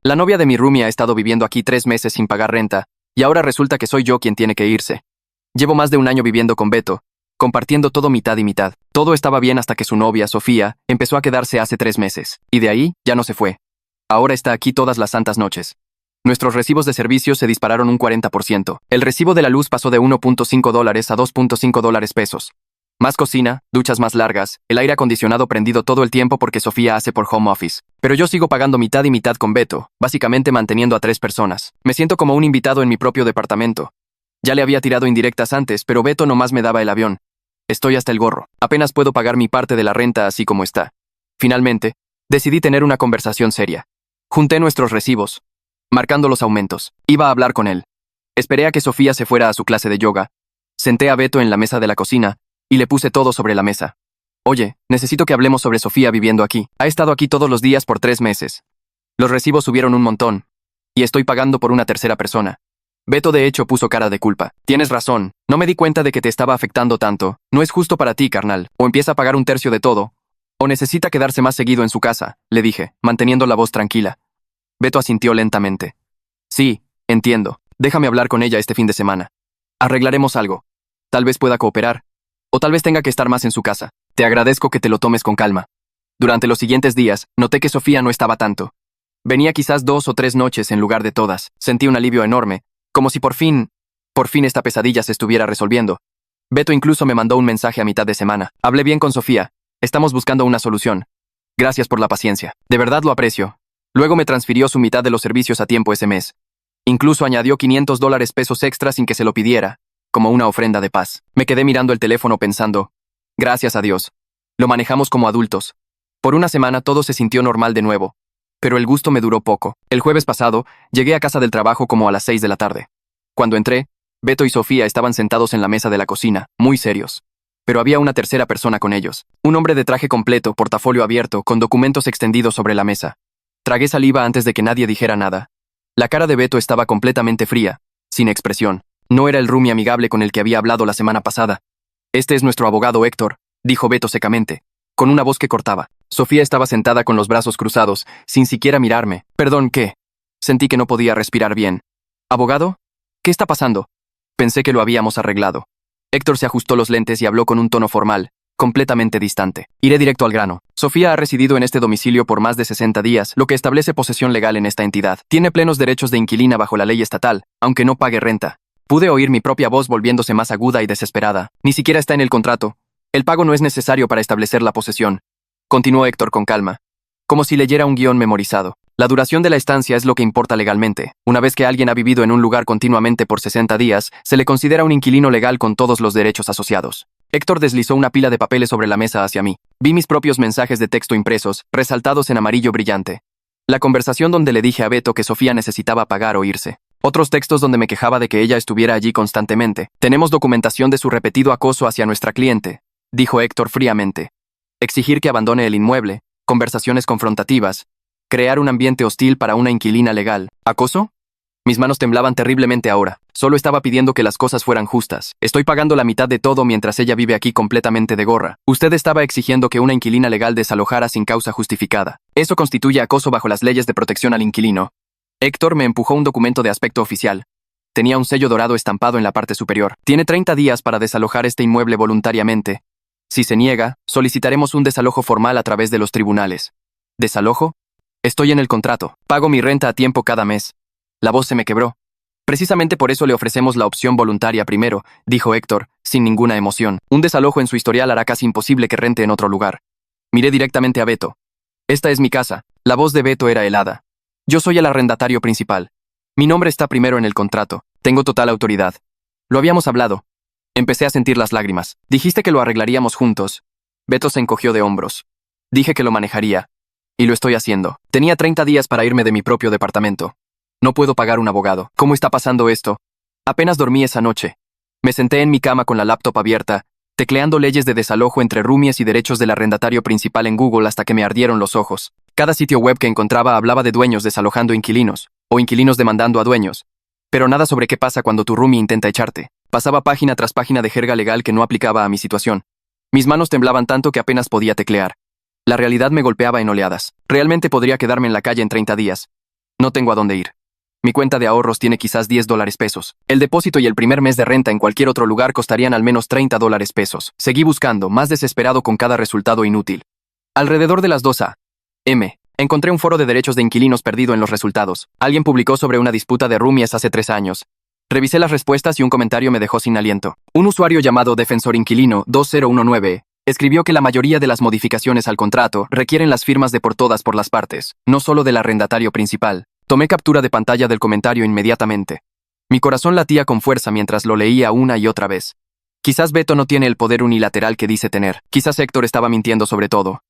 La novia de mi roomie ha estado viviendo aquí 3 meses sin pagar renta, y ahora resulta que soy yo quien tiene que irse. Llevo más de un año viviendo con Beto, compartiendo todo mitad y mitad. Todo estaba bien hasta que su novia, Sofía, empezó a quedarse hace 3 meses, y de ahí ya no se fue. Ahora está aquí todas las santas noches. Nuestros recibos de servicios se dispararon un 40%. El recibo de la luz pasó de $1.5 a $2.5 pesos. Más cocina, duchas más largas, el aire acondicionado prendido todo el tiempo porque Sofía hace por home office. Pero yo sigo pagando mitad y mitad con Beto, básicamente manteniendo a 3 personas. Me siento como un invitado en mi propio departamento. Ya le había tirado indirectas antes, pero Beto nomás me daba el avión. Estoy hasta el gorro. Apenas puedo pagar mi parte de la renta así como está. Finalmente, decidí tener una conversación seria. Junté nuestros recibos, marcando los aumentos. Iba a hablar con él. Esperé a que Sofía se fuera a su clase de yoga. Senté a Beto en la mesa de la cocina y le puse todo sobre la mesa. Oye, necesito que hablemos sobre Sofía viviendo aquí. Ha estado aquí todos los días por 3 meses. Los recibos subieron un montón. Y estoy pagando por una tercera persona. Beto de hecho puso cara de culpa. Tienes razón, no me di cuenta de que te estaba afectando tanto. No es justo para ti, carnal. O empieza a pagar un tercio de todo, o necesita quedarse más seguido en su casa, le dije, manteniendo la voz tranquila. Beto asintió lentamente. Sí, entiendo. Déjame hablar con ella este fin de semana. Arreglaremos algo. Tal vez pueda cooperar. O tal vez tenga que estar más en su casa. Te agradezco que te lo tomes con calma. Durante los siguientes días, noté que Sofía no estaba tanto. Venía quizás 2 o 3 noches en lugar de todas. Sentí un alivio enorme, como si por fin esta pesadilla se estuviera resolviendo. Beto incluso me mandó un mensaje a mitad de semana. Hablé bien con Sofía. Estamos buscando una solución. Gracias por la paciencia. De verdad lo aprecio. Luego me transfirió su mitad de los servicios a tiempo ese mes. Incluso añadió $500 pesos extra sin que se lo pidiera, como una ofrenda de paz. Me quedé mirando el teléfono pensando, gracias a Dios. Lo manejamos como adultos. Por una semana todo se sintió normal de nuevo. Pero el gusto me duró poco. El jueves pasado, llegué a casa del trabajo como a las 6 de la tarde. Cuando entré, Beto y Sofía estaban sentados en la mesa de la cocina, muy serios. Pero había una tercera persona con ellos. Un hombre de traje completo, portafolio abierto, con documentos extendidos sobre la mesa. Tragué saliva antes de que nadie dijera nada. La cara de Beto estaba completamente fría, sin expresión. No era el roomie amigable con el que había hablado la semana pasada. Este es nuestro abogado Héctor, dijo Beto secamente, con una voz que cortaba. Sofía estaba sentada con los brazos cruzados, sin siquiera mirarme. Perdón, ¿qué? Sentí que no podía respirar bien. ¿Abogado? ¿Qué está pasando? Pensé que lo habíamos arreglado. Héctor se ajustó los lentes y habló con un tono formal, completamente distante. Iré directo al grano. Sofía ha residido en este domicilio por más de 60 días, lo que establece posesión legal en esta entidad. Tiene plenos derechos de inquilina bajo la ley estatal, aunque no pague renta. Pude oír mi propia voz volviéndose más aguda y desesperada. Ni siquiera está en el contrato. El pago no es necesario para establecer la posesión. Continuó Héctor con calma, como si leyera un guión memorizado. La duración de la estancia es lo que importa legalmente. Una vez que alguien ha vivido en un lugar continuamente por 60 días, se le considera un inquilino legal con todos los derechos asociados. Héctor deslizó una pila de papeles sobre la mesa hacia mí. Vi mis propios mensajes de texto impresos, resaltados en amarillo brillante. La conversación donde le dije a Beto que Sofía necesitaba pagar o irse. Otros textos donde me quejaba de que ella estuviera allí constantemente. Tenemos documentación de su repetido acoso hacia nuestra cliente, dijo Héctor fríamente. Exigir que abandone el inmueble, conversaciones confrontativas, crear un ambiente hostil para una inquilina legal. ¿Acoso? Mis manos temblaban terriblemente ahora. Solo estaba pidiendo que las cosas fueran justas. Estoy pagando la mitad de todo mientras ella vive aquí completamente de gorra. Usted estaba exigiendo que una inquilina legal desalojara sin causa justificada. Eso constituye acoso bajo las leyes de protección al inquilino. Héctor me empujó un documento de aspecto oficial. Tenía un sello dorado estampado en la parte superior. Tiene 30 días para desalojar este inmueble voluntariamente. Si se niega, solicitaremos un desalojo formal a través de los tribunales. ¿Desalojo? Estoy en el contrato. Pago mi renta a tiempo cada mes. La voz se me quebró. Precisamente por eso le ofrecemos la opción voluntaria primero, dijo Héctor, sin ninguna emoción. Un desalojo en su historial hará casi imposible que rente en otro lugar. Miré directamente a Beto. Esta es mi casa. La voz de Beto era helada. Yo soy el arrendatario principal. Mi nombre está primero en el contrato. Tengo total autoridad. Lo habíamos hablado. Empecé a sentir las lágrimas. Dijiste que lo arreglaríamos juntos. Beto se encogió de hombros. Dije que lo manejaría. Y lo estoy haciendo. Tenía 30 días para irme de mi propio departamento. No puedo pagar un abogado. ¿Cómo está pasando esto? Apenas dormí esa noche. Me senté en mi cama con la laptop abierta, tecleando leyes de desalojo entre roomies y derechos del arrendatario principal en Google hasta que me ardieron los ojos. Cada sitio web que encontraba hablaba de dueños desalojando inquilinos, o inquilinos demandando a dueños. Pero nada sobre qué pasa cuando tu roomie intenta echarte. Pasaba página tras página de jerga legal que no aplicaba a mi situación. Mis manos temblaban tanto que apenas podía teclear. La realidad me golpeaba en oleadas. Realmente podría quedarme en la calle en 30 días. No tengo a dónde ir. Mi cuenta de ahorros tiene quizás $10 pesos. El depósito y el primer mes de renta en cualquier otro lugar costarían al menos $30 pesos. Seguí buscando, más desesperado con cada resultado inútil. Alrededor de las 2 a.m. encontré un foro de derechos de inquilinos perdido en los resultados. Alguien publicó sobre una disputa de roomies hace 3 años. Revisé las respuestas y un comentario me dejó sin aliento. Un usuario llamado Defensor Inquilino 2019 escribió que la mayoría de las modificaciones al contrato requieren las firmas de por todas por las partes, no solo del arrendatario principal. Tomé captura de pantalla del comentario inmediatamente. Mi corazón latía con fuerza mientras lo leía una y otra vez. Quizás Beto no tiene el poder unilateral que dice tener. Quizás Héctor estaba mintiendo sobre todo.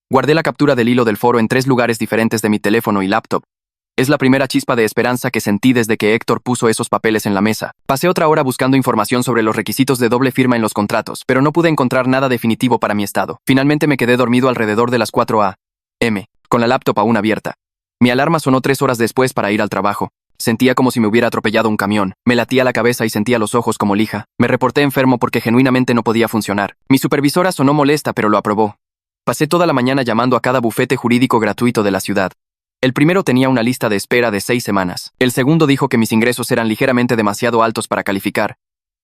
Guardé la captura del hilo del foro en 3 lugares diferentes de mi teléfono y laptop. Es la primera chispa de esperanza que sentí desde que Héctor puso esos papeles en la mesa. Pasé otra hora buscando información sobre los requisitos de doble firma en los contratos, pero no pude encontrar nada definitivo para mi estado. Finalmente me quedé dormido alrededor de las 4 a.m., con la laptop aún abierta. Mi alarma sonó 3 horas después para ir al trabajo. Sentía como si me hubiera atropellado un camión. Me latía la cabeza y sentía los ojos como lija. Me reporté enfermo porque genuinamente no podía funcionar. Mi supervisora sonó molesta, pero lo aprobó. Pasé toda la mañana llamando a cada bufete jurídico gratuito de la ciudad. El primero tenía una lista de espera de 6 semanas. El segundo dijo que mis ingresos eran ligeramente demasiado altos para calificar.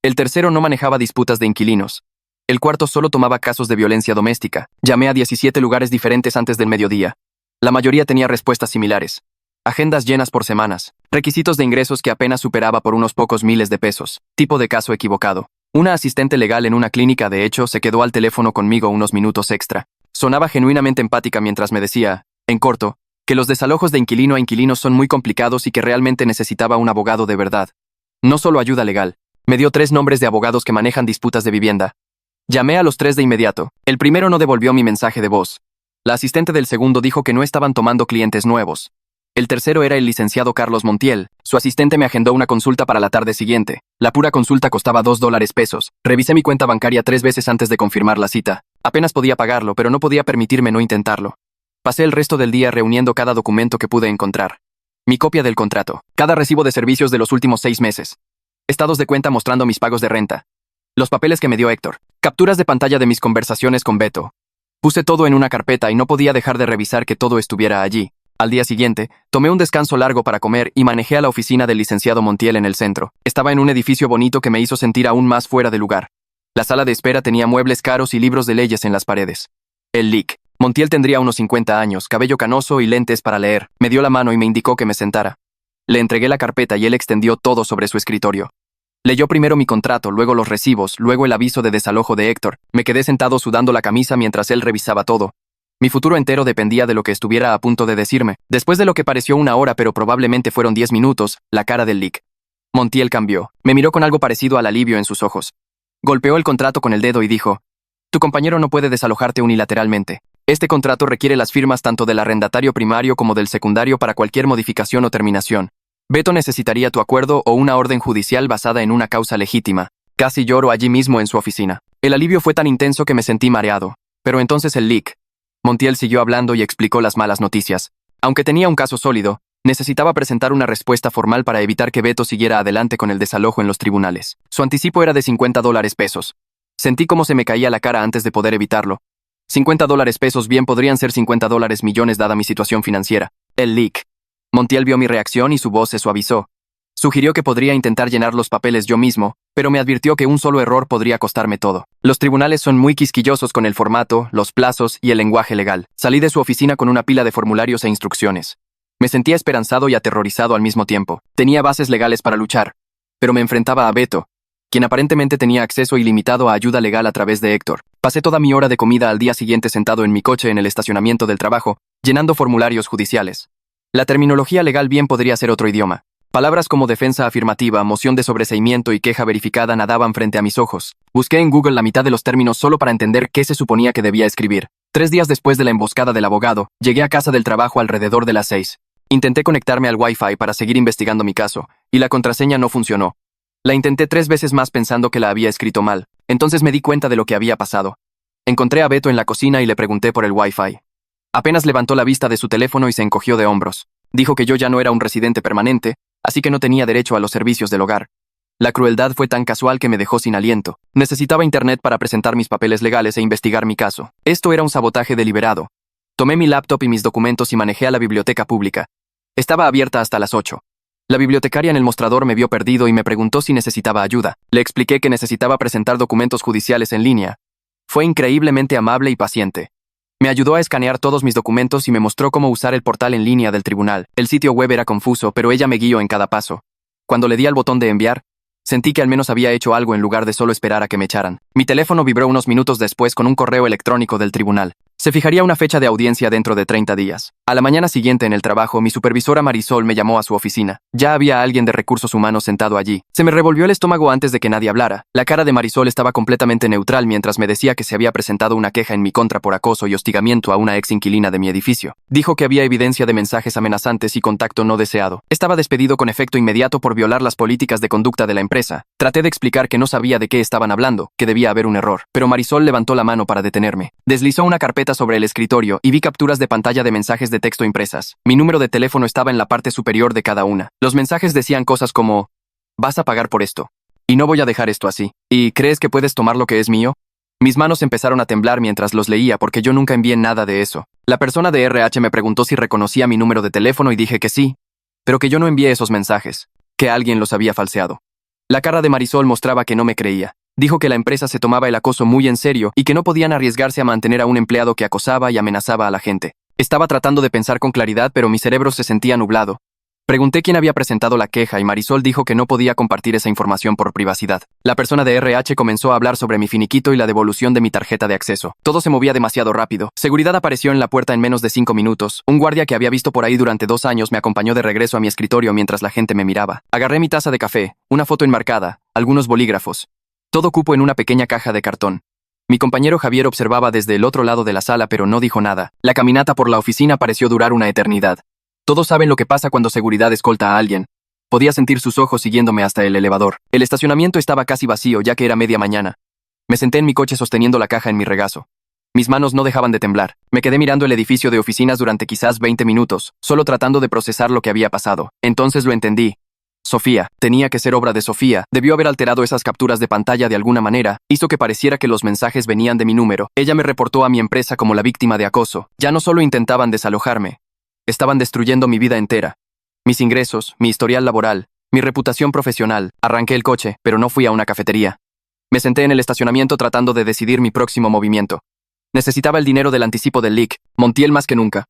El tercero no manejaba disputas de inquilinos. El cuarto solo tomaba casos de violencia doméstica. Llamé a 17 lugares diferentes antes del mediodía. La mayoría tenía respuestas similares. Agendas llenas por semanas. Requisitos de ingresos que apenas superaba por unos pocos miles de pesos. Tipo de caso equivocado. Una asistente legal en una clínica, de hecho, se quedó al teléfono conmigo unos minutos extra. Sonaba genuinamente empática mientras me decía, en corto, que los desalojos de inquilino a inquilino son muy complicados y que realmente necesitaba un abogado de verdad. No solo ayuda legal. Me dio 3 nombres de abogados que manejan disputas de vivienda. Llamé a los 3 de inmediato. El primero no devolvió mi mensaje de voz. La asistente del segundo dijo que no estaban tomando clientes nuevos. El tercero era el licenciado Carlos Montiel. Su asistente me agendó una consulta para la tarde siguiente. La pura consulta costaba $2 pesos. Revisé mi cuenta bancaria 3 veces antes de confirmar la cita. Apenas podía pagarlo, pero no podía permitirme no intentarlo. Pasé el resto del día reuniendo cada documento que pude encontrar. Mi copia del contrato, cada recibo de servicios de los últimos 6 meses. Estados de cuenta mostrando mis pagos de renta. Los papeles que me dio Héctor. Capturas de pantalla de mis conversaciones con Beto. Puse todo en una carpeta y no podía dejar de revisar que todo estuviera allí. Al día siguiente, tomé un descanso largo para comer y manejé a la oficina del licenciado Montiel en el centro. Estaba en un edificio bonito que me hizo sentir aún más fuera de lugar. La sala de espera tenía muebles caros y libros de leyes en las paredes. El LIC. Montiel tendría unos 50 años, cabello canoso y lentes para leer. Me dio la mano y me indicó que me sentara. Le entregué la carpeta y él extendió todo sobre su escritorio. Leyó primero mi contrato, luego los recibos, luego el aviso de desalojo de Héctor. Me quedé sentado sudando la camisa mientras él revisaba todo. Mi futuro entero dependía de lo que estuviera a punto de decirme. Después de lo que pareció 1 hora, pero probablemente fueron 10 minutos, la cara del LIC. Montiel cambió. Me miró con algo parecido al alivio en sus ojos. Golpeó el contrato con el dedo y dijo, «Tu compañero no puede desalojarte unilateralmente. Este contrato requiere las firmas tanto del arrendatario primario como del secundario para cualquier modificación o terminación. Beto necesitaría tu acuerdo o una orden judicial basada en una causa legítima». Casi lloro allí mismo en su oficina. El alivio fue tan intenso que me sentí mareado. Pero entonces el LIC. Montiel siguió hablando y explicó las malas noticias. Aunque tenía un caso sólido, necesitaba presentar una respuesta formal para evitar que Beto siguiera adelante con el desalojo en los tribunales. Su anticipo era de $50 pesos. Sentí cómo se me caía la cara antes de poder evitarlo. $50 pesos bien podrían ser $50 millones dada mi situación financiera. El LIC. Montiel vio mi reacción y su voz se suavizó. Sugirió que podría intentar llenar los papeles yo mismo, pero me advirtió que un solo error podría costarme todo. Los tribunales son muy quisquillosos con el formato, los plazos y el lenguaje legal. Salí de su oficina con una pila de formularios e instrucciones. Me sentía esperanzado y aterrorizado al mismo tiempo. Tenía bases legales para luchar, pero me enfrentaba a Beto, quien aparentemente tenía acceso ilimitado a ayuda legal a través de Héctor. Pasé toda mi hora de comida al día siguiente sentado en mi coche en el estacionamiento del trabajo, llenando formularios judiciales. La terminología legal bien podría ser otro idioma. Palabras como defensa afirmativa, moción de sobreseimiento y queja verificada nadaban frente a mis ojos. Busqué en Google la mitad de los términos solo para entender qué se suponía que debía escribir. 3 días después de la emboscada del abogado, llegué a casa del trabajo alrededor de las 6. Intenté conectarme al Wi-Fi para seguir investigando mi caso, y la contraseña no funcionó. La intenté 3 veces más pensando que la había escrito mal. Entonces me di cuenta de lo que había pasado. Encontré a Beto en la cocina y le pregunté por el Wi-Fi. Apenas levantó la vista de su teléfono y se encogió de hombros. Dijo que yo ya no era un residente permanente, así que no tenía derecho a los servicios del hogar. La crueldad fue tan casual que me dejó sin aliento. Necesitaba internet para presentar mis papeles legales e investigar mi caso. Esto era un sabotaje deliberado. Tomé mi laptop y mis documentos y manejé a la biblioteca pública. Estaba abierta hasta las 8. La bibliotecaria en el mostrador me vio perdido y me preguntó si necesitaba ayuda. Le expliqué que necesitaba presentar documentos judiciales en línea. Fue increíblemente amable y paciente. Me ayudó a escanear todos mis documentos y me mostró cómo usar el portal en línea del tribunal. El sitio web era confuso, pero ella me guió en cada paso. Cuando le di al botón de enviar, sentí que al menos había hecho algo en lugar de solo esperar a que me echaran. Mi teléfono vibró unos minutos después con un correo electrónico del tribunal. Se fijaría una fecha de audiencia dentro de 30 días. A la mañana siguiente en el trabajo, mi supervisora Marisol me llamó a su oficina. Ya había alguien de recursos humanos sentado allí. Se me revolvió el estómago antes de que nadie hablara. La cara de Marisol estaba completamente neutral mientras me decía que se había presentado una queja en mi contra por acoso y hostigamiento a una ex inquilina de mi edificio. Dijo que había evidencia de mensajes amenazantes y contacto no deseado. Estaba despedido con efecto inmediato por violar las políticas de conducta de la empresa. Traté de explicar que no sabía de qué estaban hablando, que debía haber un error, pero Marisol levantó la mano para detenerme. Deslizó una carpeta sobre el escritorio y vi capturas de pantalla de mensajes de texto impresas. Mi número de teléfono estaba en la parte superior de cada una. Los mensajes decían cosas como: vas a pagar por esto. Y no voy a dejar esto así. ¿Y crees que puedes tomar lo que es mío? Mis manos empezaron a temblar mientras los leía porque yo nunca envié nada de eso. La persona de RH me preguntó si reconocía mi número de teléfono y dije que sí, pero que yo no envié esos mensajes, que alguien los había falseado. La cara de Marisol mostraba que no me creía. Dijo que la empresa se tomaba el acoso muy en serio y que no podían arriesgarse a mantener a un empleado que acosaba y amenazaba a la gente. Estaba tratando de pensar con claridad, pero mi cerebro se sentía nublado. Pregunté quién había presentado la queja y Marisol dijo que no podía compartir esa información por privacidad. La persona de RH comenzó a hablar sobre mi finiquito y la devolución de mi tarjeta de acceso. Todo se movía demasiado rápido. Seguridad apareció en la puerta en menos de 5 minutos. Un guardia que había visto por ahí durante 2 años me acompañó de regreso a mi escritorio mientras la gente me miraba. Agarré mi taza de café, una foto enmarcada, algunos bolígrafos. Todo cupo en una pequeña caja de cartón. Mi compañero Javier observaba desde el otro lado de la sala, pero no dijo nada. La caminata por la oficina pareció durar una eternidad. Todos saben lo que pasa cuando seguridad escolta a alguien. Podía sentir sus ojos siguiéndome hasta el elevador. El estacionamiento estaba casi vacío, ya que era media mañana. Me senté en mi coche sosteniendo la caja en mi regazo. Mis manos no dejaban de temblar. Me quedé mirando el edificio de oficinas durante quizás 20 minutos, solo tratando de procesar lo que había pasado. Entonces lo entendí. Sofía, tenía que ser obra de Sofía, debió haber alterado esas capturas de pantalla de alguna manera, hizo que pareciera que los mensajes venían de mi número. Ella me reportó a mi empresa como la víctima de acoso. Ya no solo intentaban desalojarme, estaban destruyendo mi vida entera. Mis ingresos, mi historial laboral, mi reputación profesional. Arranqué el coche, pero no fui a una cafetería. Me senté en el estacionamiento tratando de decidir mi próximo movimiento. Necesitaba el dinero del anticipo del LIC, Montiel más que nunca.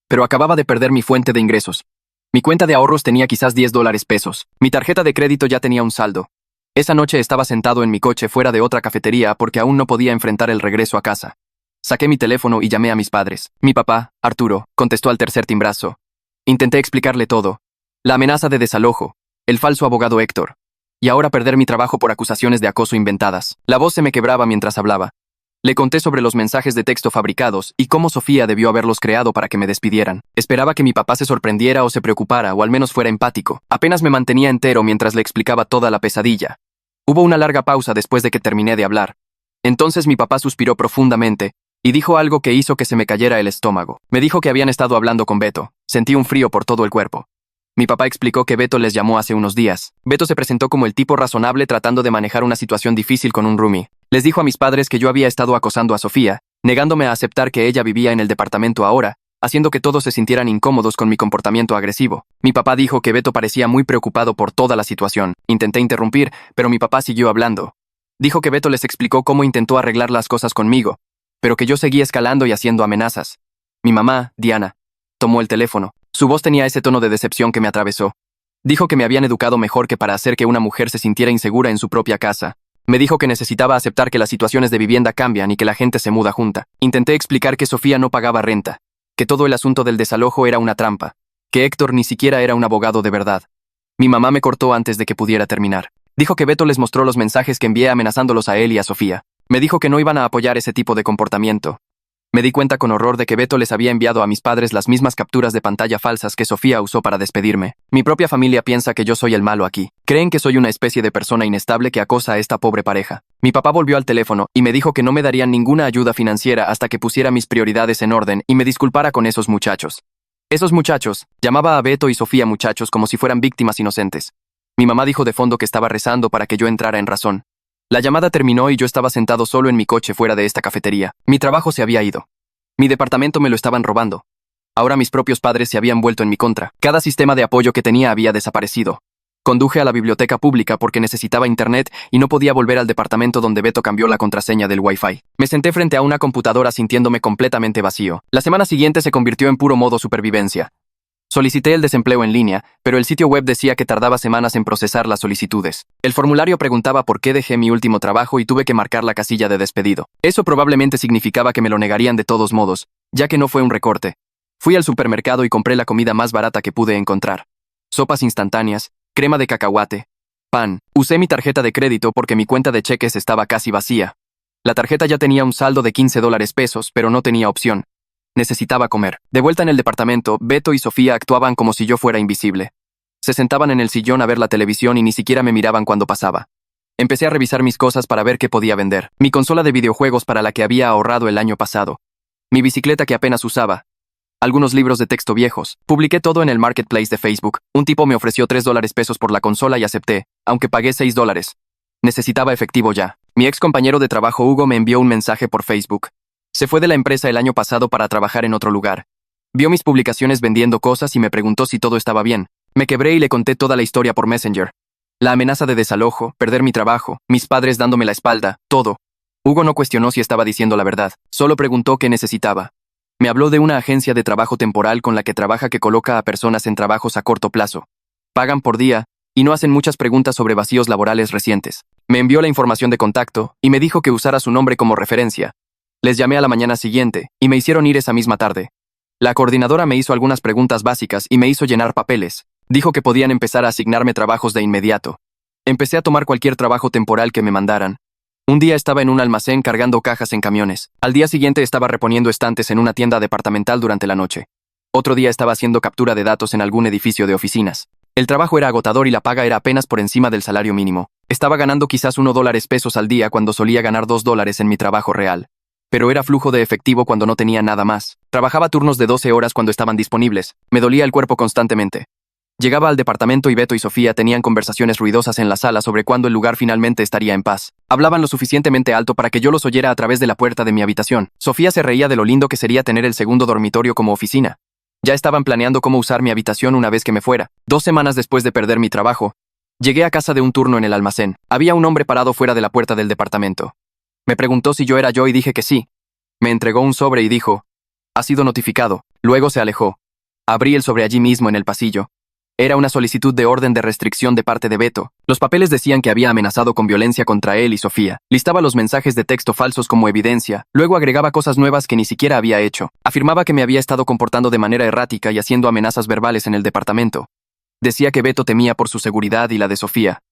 Pero acababa de perder mi fuente de ingresos. Mi cuenta de ahorros tenía quizás $10. Mi tarjeta de crédito ya tenía un saldo. Esa noche estaba sentado en mi coche fuera de otra cafetería porque aún no podía enfrentar el regreso a casa. Saqué mi teléfono y llamé a mis padres. Mi papá, Arturo, contestó al tercer timbrazo. Intenté explicarle todo. La amenaza de desalojo, el falso abogado Héctor, y ahora perder mi trabajo por acusaciones de acoso inventadas. La voz se me quebraba mientras hablaba. Le conté sobre los mensajes de texto fabricados y cómo Sofía debió haberlos creado para que me despidieran. Esperaba que mi papá se sorprendiera o se preocupara o al menos fuera empático. Apenas me mantenía entero mientras le explicaba toda la pesadilla. Hubo una larga pausa después de que terminé de hablar. Entonces mi papá suspiró profundamente y dijo algo que hizo que se me cayera el estómago. Me dijo que habían estado hablando con Beto. Sentí un frío por todo el cuerpo. Mi papá explicó que Beto les llamó hace unos días. Beto se presentó como el tipo razonable tratando de manejar una situación difícil con un roomie. Les dijo a mis padres que yo había estado acosando a Sofía, negándome a aceptar que ella vivía en el departamento ahora, haciendo que todos se sintieran incómodos con mi comportamiento agresivo. Mi papá dijo que Beto parecía muy preocupado por toda la situación. Intenté interrumpir, pero mi papá siguió hablando. Dijo que Beto les explicó cómo intentó arreglar las cosas conmigo, pero que yo seguía escalando y haciendo amenazas. Mi mamá, Diana, tomó el teléfono. Su voz tenía ese tono de decepción que me atravesó. Dijo que me habían educado mejor que para hacer que una mujer se sintiera insegura en su propia casa. Me dijo que necesitaba aceptar que las situaciones de vivienda cambian y que la gente se muda junta. Intenté explicar que Sofía no pagaba renta, que todo el asunto del desalojo era una trampa, que Héctor ni siquiera era un abogado de verdad. Mi mamá me cortó antes de que pudiera terminar. Dijo que Beto les mostró los mensajes que envié amenazándolos a él y a Sofía. Me dijo que no iban a apoyar ese tipo de comportamiento. Me di cuenta con horror de que Beto les había enviado a mis padres las mismas capturas de pantalla falsas que Sofía usó para despedirme. Mi propia familia piensa que yo soy el malo aquí. Creen que soy una especie de persona inestable que acosa a esta pobre pareja. Mi papá volvió al teléfono y me dijo que no me darían ninguna ayuda financiera hasta que pusiera mis prioridades en orden y me disculpara con esos muchachos. Esos muchachos, llamaba a Beto y Sofía muchachos como si fueran víctimas inocentes. Mi mamá dijo de fondo que estaba rezando para que yo entrara en razón. La llamada terminó y yo estaba sentado solo en mi coche fuera de esta cafetería. Mi trabajo se había ido. Mi departamento me lo estaban robando. Ahora mis propios padres se habían vuelto en mi contra. Cada sistema de apoyo que tenía había desaparecido. Conduje a la biblioteca pública porque necesitaba internet y no podía volver al departamento donde Beto cambió la contraseña del Wi-Fi. Me senté frente a una computadora sintiéndome completamente vacío. La semana siguiente se convirtió en puro modo supervivencia. Solicité el desempleo en línea, pero el sitio web decía que tardaba semanas en procesar las solicitudes. El formulario preguntaba por qué dejé mi último trabajo y tuve que marcar la casilla de despedido. Eso probablemente significaba que me lo negarían de todos modos, ya que no fue un recorte. Fui al supermercado y compré la comida más barata que pude encontrar. Sopas instantáneas, crema de cacahuate, pan. Usé mi tarjeta de crédito porque mi cuenta de cheques estaba casi vacía. La tarjeta ya tenía un saldo de $15, pero no tenía opción. Necesitaba comer. De vuelta en el departamento, Beto y Sofía actuaban como si yo fuera invisible. Se sentaban en el sillón a ver la televisión y ni siquiera me miraban cuando pasaba. Empecé a revisar mis cosas para ver qué podía vender. Mi consola de videojuegos para la que había ahorrado el año pasado. Mi bicicleta que apenas usaba. Algunos libros de texto viejos. Publiqué todo en el marketplace de Facebook. Un tipo me ofreció $3 por la consola y acepté, aunque pagué $6. Necesitaba efectivo ya. Mi ex compañero de trabajo Hugo me envió un mensaje por Facebook. Se fue de la empresa el año pasado para trabajar en otro lugar. Vio mis publicaciones vendiendo cosas y me preguntó si todo estaba bien. Me quebré y le conté toda la historia por Messenger. La amenaza de desalojo, perder mi trabajo, mis padres dándome la espalda, todo. Hugo no cuestionó si estaba diciendo la verdad, solo preguntó qué necesitaba. Me habló de una agencia de trabajo temporal con la que trabaja que coloca a personas en trabajos a corto plazo. Pagan por día y no hacen muchas preguntas sobre vacíos laborales recientes. Me envió la información de contacto y me dijo que usara su nombre como referencia. Les llamé a la mañana siguiente y me hicieron ir esa misma tarde. La coordinadora me hizo algunas preguntas básicas y me hizo llenar papeles. Dijo que podían empezar a asignarme trabajos de inmediato. Empecé a tomar cualquier trabajo temporal que me mandaran. Un día estaba en un almacén cargando cajas en camiones. Al día siguiente estaba reponiendo estantes en una tienda departamental durante la noche. Otro día estaba haciendo captura de datos en algún edificio de oficinas. El trabajo era agotador y la paga era apenas por encima del salario mínimo. Estaba ganando quizás $1 al día cuando solía ganar $2 en mi trabajo real. Pero era flujo de efectivo cuando no tenía nada más. Trabajaba turnos de 12 horas cuando estaban disponibles. Me dolía el cuerpo constantemente. Llegaba al departamento y Beto y Sofía tenían conversaciones ruidosas en la sala sobre cuándo el lugar finalmente estaría en paz. Hablaban lo suficientemente alto para que yo los oyera a través de la puerta de mi habitación. Sofía se reía de lo lindo que sería tener el segundo dormitorio como oficina. Ya estaban planeando cómo usar mi habitación una vez que me fuera. 2 semanas después de perder mi trabajo, llegué a casa de un turno en el almacén. Había un hombre parado fuera de la puerta del departamento. Me preguntó si yo era yo y dije que sí. Me entregó un sobre y dijo, «Ha sido notificado». Luego se alejó. Abrí el sobre allí mismo en el pasillo. Era una solicitud de orden de restricción de parte de Beto. Los papeles decían que había amenazado con violencia contra él y Sofía. Listaba los mensajes de texto falsos como evidencia. Luego agregaba cosas nuevas que ni siquiera había hecho. Afirmaba que me había estado comportando de manera errática y haciendo amenazas verbales en el departamento. Decía que Beto temía por su seguridad y la de Sofía.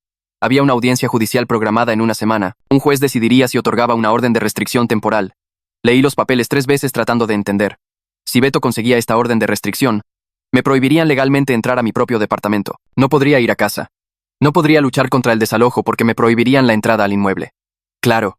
Había una audiencia judicial programada en una semana. Un juez decidiría si otorgaba una orden de restricción temporal. Leí los papeles 3 veces tratando de entender. Si Beto conseguía esta orden de restricción, me prohibirían legalmente entrar a mi propio departamento. No podría ir a casa. No podría luchar contra el desalojo porque me prohibirían la entrada al inmueble. Claro.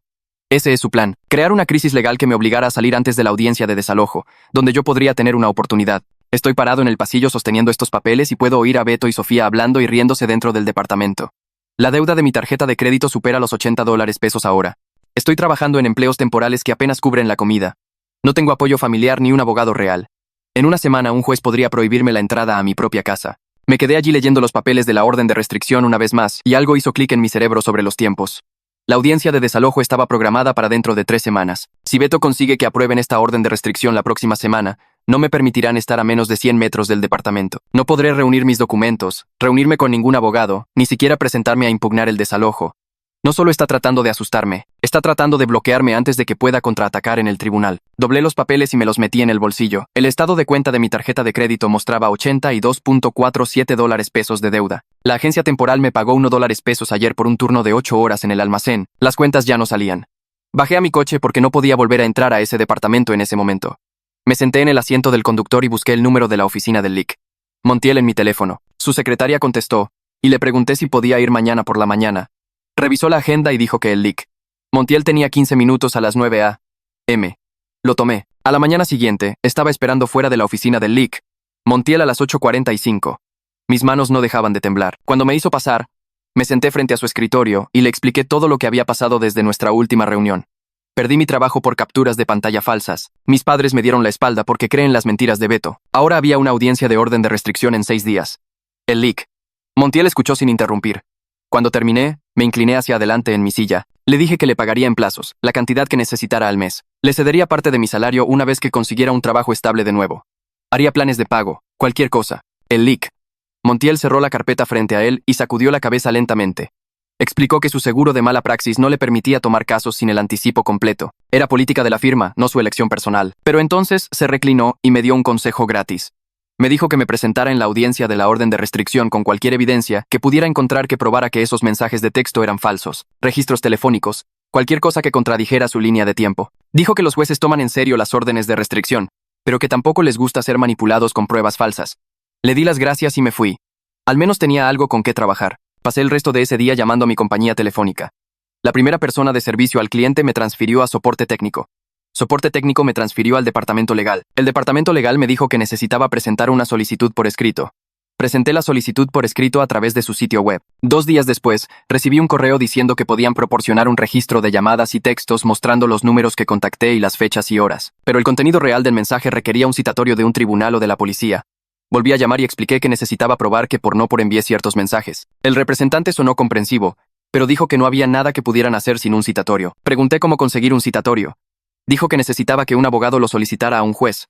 Ese es su plan. Crear una crisis legal que me obligara a salir antes de la audiencia de desalojo, donde yo podría tener una oportunidad. Estoy parado en el pasillo sosteniendo estos papeles y puedo oír a Beto y Sofía hablando y riéndose dentro del departamento. La deuda de mi tarjeta de crédito supera los $80 ahora. Estoy trabajando en empleos temporales que apenas cubren la comida. No tengo apoyo familiar ni un abogado real. En una semana un juez podría prohibirme la entrada a mi propia casa. Me quedé allí leyendo los papeles de la orden de restricción una vez más, y algo hizo clic en mi cerebro sobre los tiempos. La audiencia de desalojo estaba programada para dentro de 3 semanas. Si Beto consigue que aprueben esta orden de restricción la próxima semana, no me permitirán estar a menos de 100 metros del departamento. No podré reunir mis documentos, reunirme con ningún abogado, ni siquiera presentarme a impugnar el desalojo. No solo está tratando de asustarme, está tratando de bloquearme antes de que pueda contraatacar en el tribunal. Doblé los papeles y me los metí en el bolsillo. El estado de cuenta de mi tarjeta de crédito mostraba $82.47 de deuda. La agencia temporal me pagó $1 ayer por un turno de 8 horas en el almacén. Las cuentas ya no salían. Bajé a mi coche porque no podía volver a entrar a ese departamento en ese momento. Me senté en el asiento del conductor y busqué el número de la oficina del LIC. Montiel en mi teléfono. Su secretaria contestó, y le pregunté si podía ir mañana por la mañana. Revisó la agenda y dijo que el LIC. Montiel tenía 15 minutos a las 9 a.m. Lo tomé. A la mañana siguiente, estaba esperando fuera de la oficina del LIC. Montiel a las 8:45. Mis manos no dejaban de temblar. Cuando me hizo pasar, me senté frente a su escritorio y le expliqué todo lo que había pasado desde nuestra última reunión. Perdí mi trabajo por capturas de pantalla falsas. Mis padres me dieron la espalda porque creen las mentiras de Beto. Ahora había una audiencia de orden de restricción en 6 días. El leak. Montiel escuchó sin interrumpir. Cuando terminé, me incliné hacia adelante en mi silla. Le dije que le pagaría en plazos, la cantidad que necesitara al mes. Le cedería parte de mi salario una vez que consiguiera un trabajo estable de nuevo. Haría planes de pago, cualquier cosa. El leak. Montiel cerró la carpeta frente a él y sacudió la cabeza lentamente. Explicó que su seguro de mala praxis no le permitía tomar casos sin el anticipo completo. Era política de la firma, no su elección personal. Pero entonces se reclinó y me dio un consejo gratis. Me dijo que me presentara en la audiencia de la orden de restricción con cualquier evidencia que pudiera encontrar que probara que esos mensajes de texto eran falsos, registros telefónicos, cualquier cosa que contradijera su línea de tiempo. Dijo que los jueces toman en serio las órdenes de restricción, pero que tampoco les gusta ser manipulados con pruebas falsas. Le di las gracias y me fui. Al menos tenía algo con qué trabajar. Pasé el resto de ese día llamando a mi compañía telefónica. La primera persona de servicio al cliente me transfirió a soporte técnico. Soporte técnico me transfirió al departamento legal. El departamento legal me dijo que necesitaba presentar una solicitud por escrito. Presenté la solicitud por escrito a través de su sitio web. 2 días después, recibí un correo diciendo que podían proporcionar un registro de llamadas y textos mostrando los números que contacté y las fechas y horas. Pero el contenido real del mensaje requería un citatorio de un tribunal o de la policía. Volví a llamar y expliqué que necesitaba probar que no envié ciertos mensajes. El representante sonó comprensivo, pero dijo que no había nada que pudieran hacer sin un citatorio. Pregunté cómo conseguir un citatorio. Dijo que necesitaba que un abogado lo solicitara a un juez.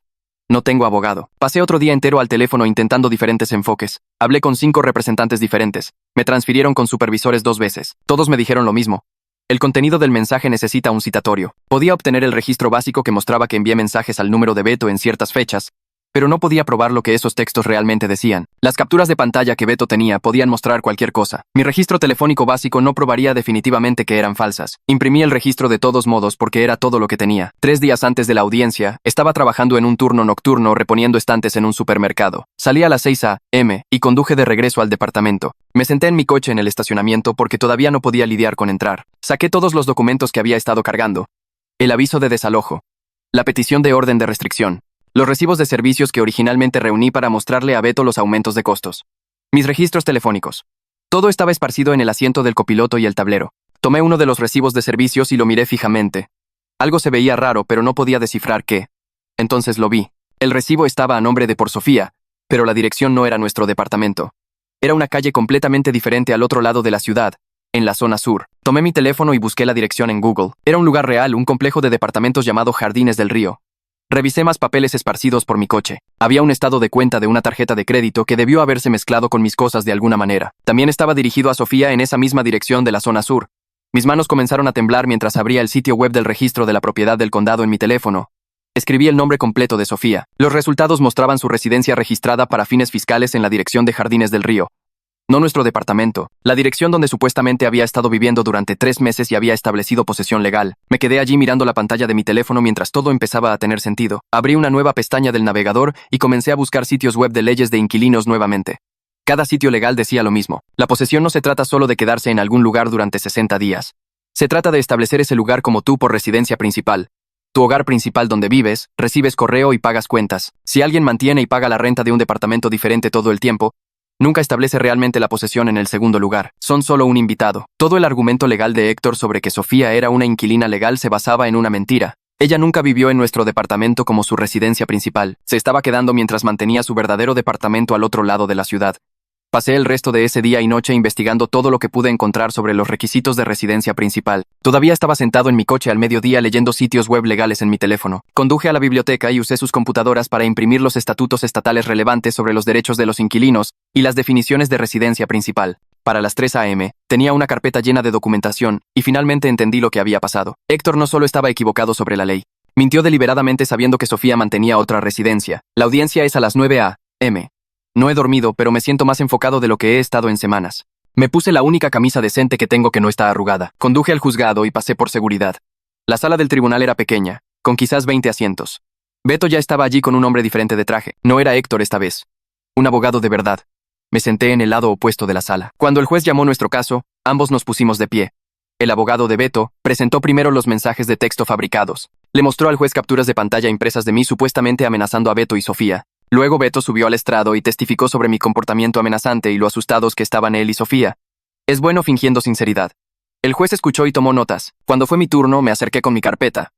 No tengo abogado. Pasé otro día entero al teléfono intentando diferentes enfoques. Hablé con 5 representantes diferentes. Me transfirieron con supervisores 2 veces. Todos me dijeron lo mismo. El contenido del mensaje necesita un citatorio. Podía obtener el registro básico que mostraba que envié mensajes al número de Beto en ciertas fechas, pero no podía probar lo que esos textos realmente decían. Las capturas de pantalla que Beto tenía podían mostrar cualquier cosa. Mi registro telefónico básico no probaría definitivamente que eran falsas. Imprimí el registro de todos modos porque era todo lo que tenía. 3 días antes de la audiencia, estaba trabajando en un turno nocturno reponiendo estantes en un supermercado. Salí a las 6 a.m. y conduje de regreso al departamento. Me senté en mi coche en el estacionamiento porque todavía no podía lidiar con entrar. Saqué todos los documentos que había estado cargando. El aviso de desalojo. La petición de orden de restricción. Los recibos de servicios que originalmente reuní para mostrarle a Beto los aumentos de costos. Mis registros telefónicos. Todo estaba esparcido en el asiento del copiloto y el tablero. Tomé uno de los recibos de servicios y lo miré fijamente. Algo se veía raro, pero no podía descifrar qué. Entonces lo vi. El recibo estaba a nombre de Por Sofía, pero la dirección no era nuestro departamento. Era una calle completamente diferente al otro lado de la ciudad, en la zona sur. Tomé mi teléfono y busqué la dirección en Google. Era un lugar real, un complejo de departamentos llamado Jardines del Río. Revisé más papeles esparcidos por mi coche. Había un estado de cuenta de una tarjeta de crédito que debió haberse mezclado con mis cosas de alguna manera. También estaba dirigido a Sofía en esa misma dirección de la zona sur. Mis manos comenzaron a temblar mientras abría el sitio web del registro de la propiedad del condado en mi teléfono. Escribí el nombre completo de Sofía. Los resultados mostraban su residencia registrada para fines fiscales en la dirección de Jardines del Río. No nuestro departamento, la dirección donde supuestamente había estado viviendo durante 3 meses y había establecido posesión legal. Me quedé allí mirando la pantalla de mi teléfono mientras todo empezaba a tener sentido. Abrí una nueva pestaña del navegador y comencé a buscar sitios web de leyes de inquilinos nuevamente. Cada sitio legal decía lo mismo. La posesión no se trata solo de quedarse en algún lugar durante 60 días. Se trata de establecer ese lugar como tú por residencia principal. Tu hogar principal donde vives, recibes correo y pagas cuentas. Si alguien mantiene y paga la renta de un departamento diferente todo el tiempo, nunca establece realmente la posesión en el segundo lugar. Son solo un invitado. Todo el argumento legal de Héctor sobre que Sofía era una inquilina legal se basaba en una mentira. Ella nunca vivió en nuestro departamento como su residencia principal. Se estaba quedando mientras mantenía su verdadero departamento al otro lado de la ciudad. Pasé el resto de ese día y noche investigando todo lo que pude encontrar sobre los requisitos de residencia principal. Todavía estaba sentado en mi coche al mediodía leyendo sitios web legales en mi teléfono. Conduje a la biblioteca y usé sus computadoras para imprimir los estatutos estatales relevantes sobre los derechos de los inquilinos y las definiciones de residencia principal. Para las 3 a.m., tenía una carpeta llena de documentación y finalmente entendí lo que había pasado. Héctor no solo estaba equivocado sobre la ley. Mintió deliberadamente sabiendo que Sofía mantenía otra residencia. La audiencia es a las 9 a.m. No he dormido, pero me siento más enfocado de lo que he estado en semanas. Me puse la única camisa decente que tengo que no está arrugada. Conduje al juzgado y pasé por seguridad. La sala del tribunal era pequeña, con quizás 20 asientos. Beto ya estaba allí con un hombre diferente de traje. No era Héctor esta vez. Un abogado de verdad. Me senté en el lado opuesto de la sala. Cuando el juez llamó nuestro caso, ambos nos pusimos de pie. El abogado de Beto presentó primero los mensajes de texto fabricados. Le mostró al juez capturas de pantalla impresas de mí supuestamente amenazando a Beto y Sofía. Luego Beto subió al estrado y testificó sobre mi comportamiento amenazante y lo asustados que estaban él y Sofía. Es bueno fingiendo sinceridad. El juez escuchó y tomó notas. Cuando fue mi turno, me acerqué con mi carpeta.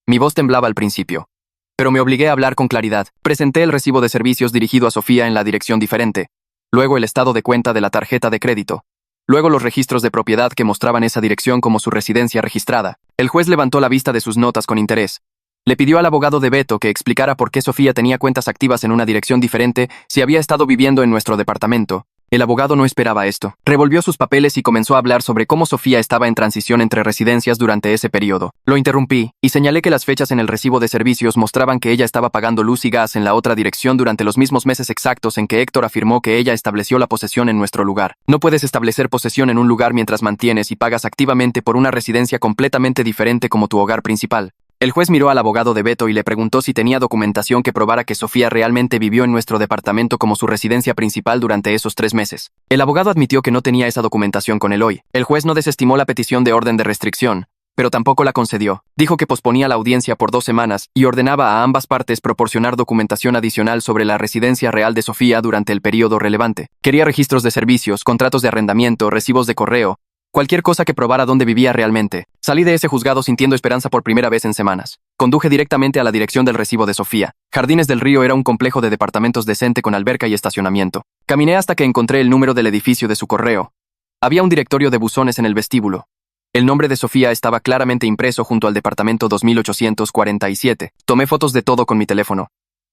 Mi voz temblaba al principio, pero me obligué a hablar con claridad. Presenté el recibo de servicios dirigido a Sofía en la dirección diferente. Luego el estado de cuenta de la tarjeta de crédito. Luego los registros de propiedad que mostraban esa dirección como su residencia registrada. El juez levantó la vista de sus notas con interés. Le pidió al abogado de Beto que explicara por qué Sofía tenía cuentas activas en una dirección diferente si había estado viviendo en nuestro departamento. El abogado no esperaba esto. Revolvió sus papeles y comenzó a hablar sobre cómo Sofía estaba en transición entre residencias durante ese periodo. Lo interrumpí y señalé que las fechas en el recibo de servicios mostraban que ella estaba pagando luz y gas en la otra dirección durante los mismos meses exactos en que Héctor afirmó que ella estableció la posesión en nuestro lugar. No puedes establecer posesión en un lugar mientras mantienes y pagas activamente por una residencia completamente diferente como tu hogar principal. El juez miró al abogado de Beto y le preguntó si tenía documentación que probara que Sofía realmente vivió en nuestro departamento como su residencia principal durante esos 3 meses. El abogado admitió que no tenía esa documentación con él hoy. El juez no desestimó la petición de orden de restricción, pero tampoco la concedió. Dijo que posponía la audiencia por 2 semanas y ordenaba a ambas partes proporcionar documentación adicional sobre la residencia real de Sofía durante el periodo relevante. Quería registros de servicios, contratos de arrendamiento, recibos de correo, cualquier cosa que probara dónde vivía realmente. Salí de ese juzgado sintiendo esperanza por primera vez en semanas. Conduje directamente a la dirección del recibo de Sofía. Jardines del Río era un complejo de departamentos decente con alberca y estacionamiento. Caminé hasta que encontré el número del edificio de su correo. Había un directorio de buzones en el vestíbulo. El nombre de Sofía estaba claramente impreso junto al departamento 2847. Tomé fotos de todo con mi teléfono.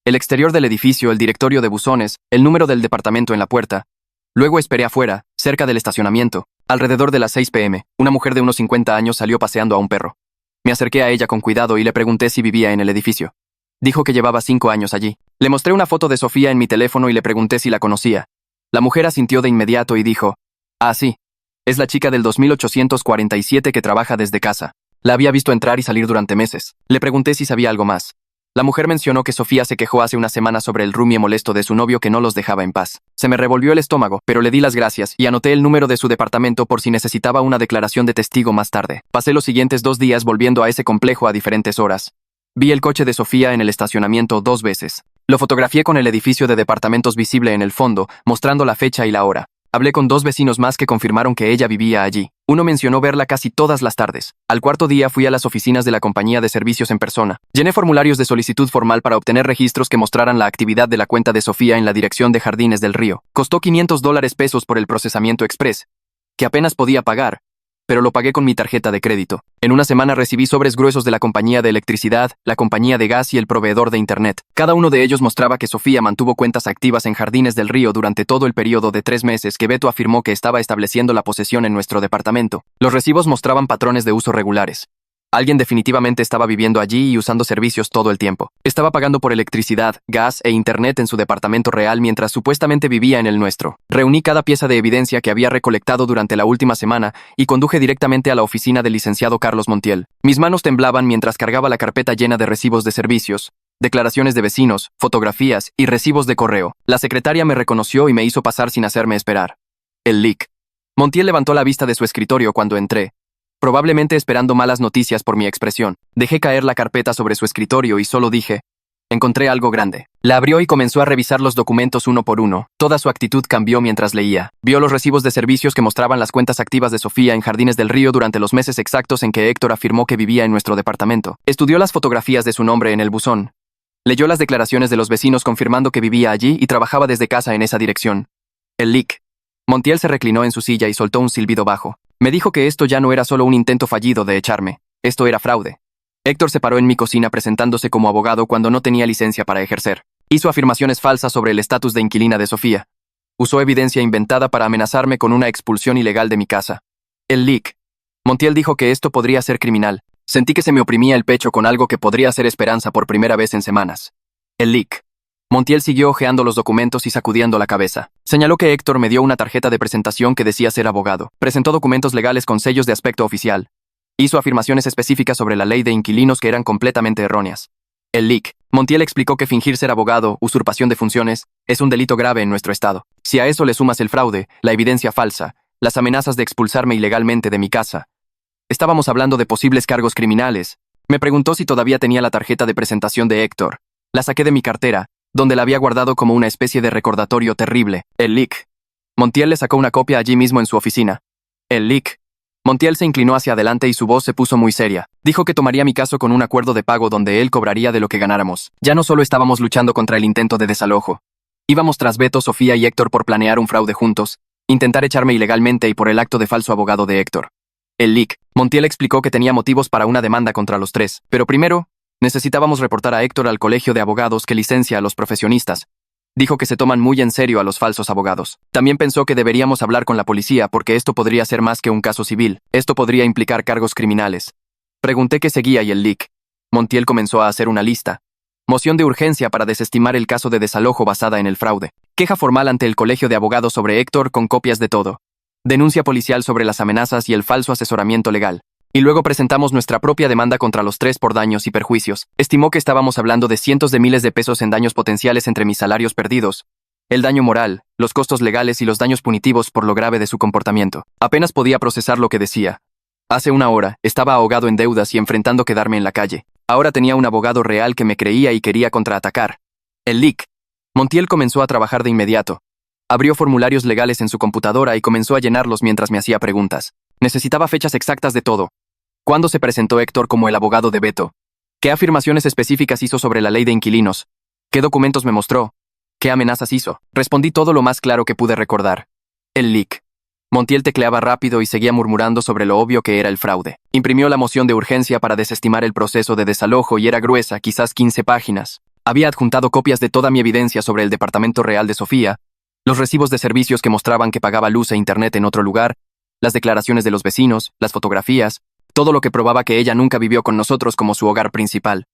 El exterior del edificio, el directorio de buzones, el número del departamento en la puerta. Luego esperé afuera, cerca del estacionamiento. Alrededor de las 6 p.m., una mujer de unos 50 años salió paseando a un perro. Me acerqué a ella con cuidado y le pregunté si vivía en el edificio. Dijo que llevaba 5 años allí. Le mostré una foto de Sofía en mi teléfono y le pregunté si la conocía. La mujer asintió de inmediato y dijo, «Ah, sí. Es la chica del 2847 que trabaja desde casa. La había visto entrar y salir durante meses». Le pregunté si sabía algo más. La mujer mencionó que Sofía se quejó hace una semana sobre el roomie molesto de su novio que no los dejaba en paz. Se me revolvió el estómago, pero le di las gracias y anoté el número de su departamento por si necesitaba una declaración de testigo más tarde. Pasé los siguientes 2 días volviendo a ese complejo a diferentes horas. Vi el coche de Sofía en el estacionamiento 2 veces. Lo fotografié con el edificio de departamentos visible en el fondo, mostrando la fecha y la hora. Hablé con 2 vecinos más que confirmaron que ella vivía allí. Uno mencionó verla casi todas las tardes. Al 4.º día fui a las oficinas de la compañía de servicios en persona. Llené formularios de solicitud formal para obtener registros que mostraran la actividad de la cuenta de Sofía en la dirección de Jardines del Río. Costó $500 por el procesamiento express, que apenas podía pagar, pero lo pagué con mi tarjeta de crédito. En una semana recibí sobres gruesos de la compañía de electricidad, la compañía de gas y el proveedor de internet. Cada uno de ellos mostraba que Sofía mantuvo cuentas activas en Jardines del Río durante todo el periodo de 3 meses que Beto afirmó que estaba estableciendo la posesión en nuestro departamento. Los recibos mostraban patrones de uso regulares. Alguien definitivamente estaba viviendo allí y usando servicios todo el tiempo. Estaba pagando por electricidad, gas e internet en su departamento real mientras supuestamente vivía en el nuestro. Reuní cada pieza de evidencia que había recolectado durante la última semana y conduje directamente a la oficina del licenciado Carlos Montiel. Mis manos temblaban mientras cargaba la carpeta llena de recibos de servicios, declaraciones de vecinos, fotografías y recibos de correo. La secretaria me reconoció y me hizo pasar sin hacerme esperar. El leak. Montiel levantó la vista de su escritorio cuando entré, probablemente esperando malas noticias por mi expresión. Dejé caer la carpeta sobre su escritorio y solo dije, encontré algo grande. La abrió y comenzó a revisar los documentos uno por uno. Toda su actitud cambió mientras leía. Vio los recibos de servicios que mostraban las cuentas activas de Sofía en Jardines del Río durante los meses exactos en que Héctor afirmó que vivía en nuestro departamento. Estudió las fotografías de su nombre en el buzón. Leyó las declaraciones de los vecinos confirmando que vivía allí y trabajaba desde casa en esa dirección. El leak. Montiel se reclinó en su silla y soltó un silbido bajo. Me dijo que esto ya no era solo un intento fallido de echarme. Esto era fraude. Héctor se paró en mi cocina presentándose como abogado cuando no tenía licencia para ejercer. Hizo afirmaciones falsas sobre el estatus de inquilina de Sofía. Usó evidencia inventada para amenazarme con una expulsión ilegal de mi casa. El leak. Montiel dijo que esto podría ser criminal. Sentí que se me oprimía el pecho con algo que podría ser esperanza por primera vez en semanas. El leak. Montiel siguió hojeando los documentos y sacudiendo la cabeza. Señaló que Héctor me dio una tarjeta de presentación que decía ser abogado. Presentó documentos legales con sellos de aspecto oficial. Hizo afirmaciones específicas sobre la ley de inquilinos que eran completamente erróneas. El leak. Montiel explicó que fingir ser abogado, usurpación de funciones, es un delito grave en nuestro estado. Si a eso le sumas el fraude, la evidencia falsa, las amenazas de expulsarme ilegalmente de mi casa. Estábamos hablando de posibles cargos criminales. Me preguntó si todavía tenía la tarjeta de presentación de Héctor. La saqué de mi cartera, donde la había guardado como una especie de recordatorio terrible. El leak. Montiel le sacó una copia allí mismo en su oficina. El leak. Montiel se inclinó hacia adelante y su voz se puso muy seria. Dijo que tomaría mi caso con un acuerdo de pago donde él cobraría de lo que ganáramos. Ya no solo estábamos luchando contra el intento de desalojo. Íbamos tras Beto, Sofía y Héctor por planear un fraude juntos, intentar echarme ilegalmente y por el acto de falso abogado de Héctor. El leak. Montiel explicó que tenía motivos para una demanda contra los tres, pero primero, necesitábamos reportar a Héctor al colegio de abogados que licencia a los profesionistas. Dijo que se toman muy en serio a los falsos abogados. También pensó que deberíamos hablar con la policía porque esto podría ser más que un caso civil. Esto podría implicar cargos criminales. Pregunté qué seguía y el leak. Montiel comenzó a hacer una lista. Moción de urgencia para desestimar el caso de desalojo basada en el fraude. Queja formal ante el colegio de abogados sobre Héctor con copias de todo. Denuncia policial sobre las amenazas y el falso asesoramiento legal. Y luego presentamos nuestra propia demanda contra los tres por daños y perjuicios. Estimó que estábamos hablando de cientos de miles de pesos en daños potenciales entre mis salarios perdidos, el daño moral, los costos legales y los daños punitivos por lo grave de su comportamiento. Apenas podía procesar lo que decía. Hace una hora, estaba ahogado en deudas y enfrentando quedarme en la calle. Ahora tenía un abogado real que me creía y quería contraatacar. El leak. Montiel comenzó a trabajar de inmediato. Abrió formularios legales en su computadora y comenzó a llenarlos mientras me hacía preguntas. Necesitaba fechas exactas de todo. ¿Cuándo se presentó Héctor como el abogado de Beto? ¿Qué afirmaciones específicas hizo sobre la ley de inquilinos? ¿Qué documentos me mostró? ¿Qué amenazas hizo? Respondí todo lo más claro que pude recordar. El leak. Montiel tecleaba rápido y seguía murmurando sobre lo obvio que era el fraude. Imprimió la moción de urgencia para desestimar el proceso de desalojo y era gruesa, quizás 15 páginas. Había adjuntado copias de toda mi evidencia sobre el departamento real de Sofía, los recibos de servicios que mostraban que pagaba luz e internet en otro lugar, las declaraciones de los vecinos, las fotografías, todo lo que probaba que ella nunca vivió con nosotros como su hogar principal.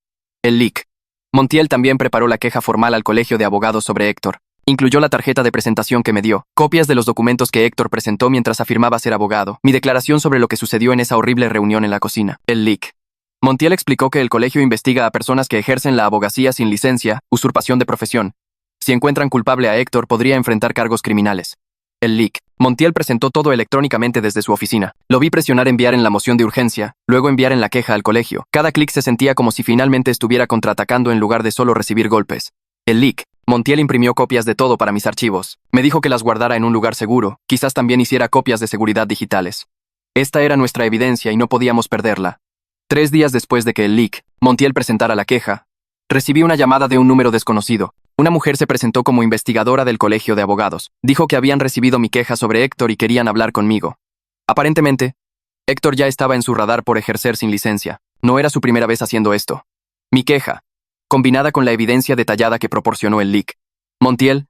El leak. Montiel también preparó la queja formal al colegio de abogados sobre Héctor. Incluyó la tarjeta de presentación que me dio, copias de los documentos que Héctor presentó mientras afirmaba ser abogado, mi declaración sobre lo que sucedió en esa horrible reunión en la cocina. El leak. Montiel explicó que el colegio investiga a personas que ejercen la abogacía sin licencia, usurpación de profesión. Si encuentran culpable a Héctor, podría enfrentar cargos criminales. El leak. Montiel presentó todo electrónicamente desde su oficina. Lo vi presionar enviar en la moción de urgencia, luego enviar en la queja al colegio. Cada clic se sentía como si finalmente estuviera contraatacando en lugar de solo recibir golpes. El leak. Montiel imprimió copias de todo para mis archivos. Me dijo que las guardara en un lugar seguro, quizás también hiciera copias de seguridad digitales. Esta era nuestra evidencia y no podíamos perderla. 3 días después de que el leak, Montiel presentara la queja, recibí una llamada de un número desconocido. Una mujer se presentó como investigadora del colegio de abogados. Dijo que habían recibido mi queja sobre Héctor y querían hablar conmigo. Aparentemente, Héctor ya estaba en su radar por ejercer sin licencia. No era su primera vez haciendo esto. Mi queja, combinada con la evidencia detallada que proporcionó el leak. Montiel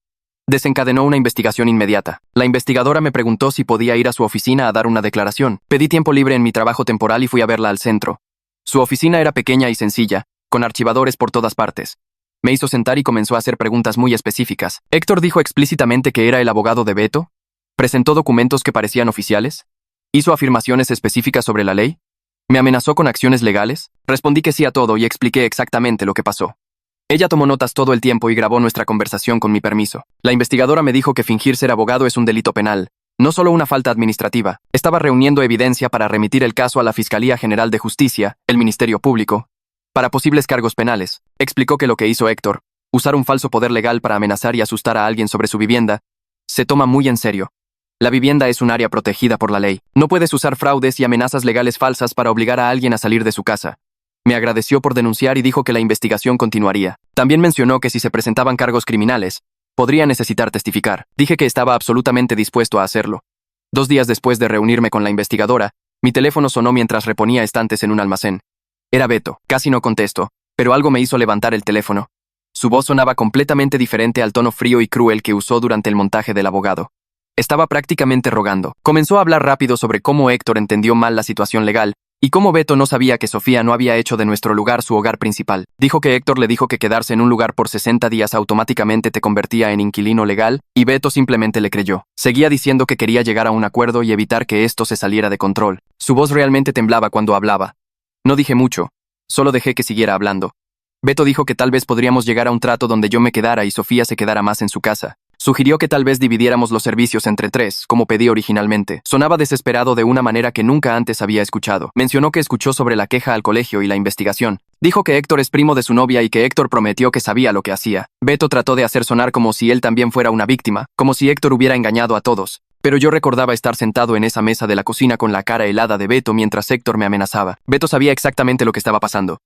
desencadenó una investigación inmediata. La investigadora me preguntó si podía ir a su oficina a dar una declaración. Pedí tiempo libre en mi trabajo temporal y fui a verla al centro. Su oficina era pequeña y sencilla, con archivadores por todas partes. Me hizo sentar y comenzó a hacer preguntas muy específicas. ¿Héctor dijo explícitamente que era el abogado de Beto? ¿Presentó documentos que parecían oficiales? ¿Hizo afirmaciones específicas sobre la ley? ¿Me amenazó con acciones legales? Respondí que sí a todo y expliqué exactamente lo que pasó. Ella tomó notas todo el tiempo y grabó nuestra conversación con mi permiso. La investigadora me dijo que fingir ser abogado es un delito penal, no solo una falta administrativa. Estaba reuniendo evidencia para remitir el caso a la Fiscalía General de Justicia, el Ministerio Público, para posibles cargos penales. Explicó que lo que hizo Héctor, usar un falso poder legal para amenazar y asustar a alguien sobre su vivienda, se toma muy en serio. La vivienda es un área protegida por la ley. No puedes usar fraudes y amenazas legales falsas para obligar a alguien a salir de su casa. Me agradeció por denunciar y dijo que la investigación continuaría. También mencionó que si se presentaban cargos criminales, podría necesitar testificar. Dije que estaba absolutamente dispuesto a hacerlo. 2 días después de reunirme con la investigadora, mi teléfono sonó mientras reponía estantes en un almacén. Era Beto. Casi no contesto, pero algo me hizo levantar el teléfono. Su voz sonaba completamente diferente al tono frío y cruel que usó durante el montaje del abogado. Estaba prácticamente rogando. Comenzó a hablar rápido sobre cómo Héctor entendió mal la situación legal y cómo Beto no sabía que Sofía no había hecho de nuestro lugar su hogar principal. Dijo que Héctor le dijo que quedarse en un lugar por 60 días automáticamente te convertía en inquilino legal y Beto simplemente le creyó. Seguía diciendo que quería llegar a un acuerdo y evitar que esto se saliera de control. Su voz realmente temblaba cuando hablaba. No dije mucho, solo dejé que siguiera hablando. Beto dijo que tal vez podríamos llegar a un trato donde yo me quedara y Sofía se quedara más en su casa. Sugirió que tal vez dividiéramos los servicios entre 3, como pedí originalmente. Sonaba desesperado de una manera que nunca antes había escuchado. Mencionó que escuchó sobre la queja al colegio y la investigación. Dijo que Héctor es primo de su novia y que Héctor prometió que sabía lo que hacía. Beto trató de hacer sonar como si él también fuera una víctima, como si Héctor hubiera engañado a todos. Pero yo recordaba estar sentado en esa mesa de la cocina con la cara helada de Beto mientras Héctor me amenazaba. Beto sabía exactamente lo que estaba pasando.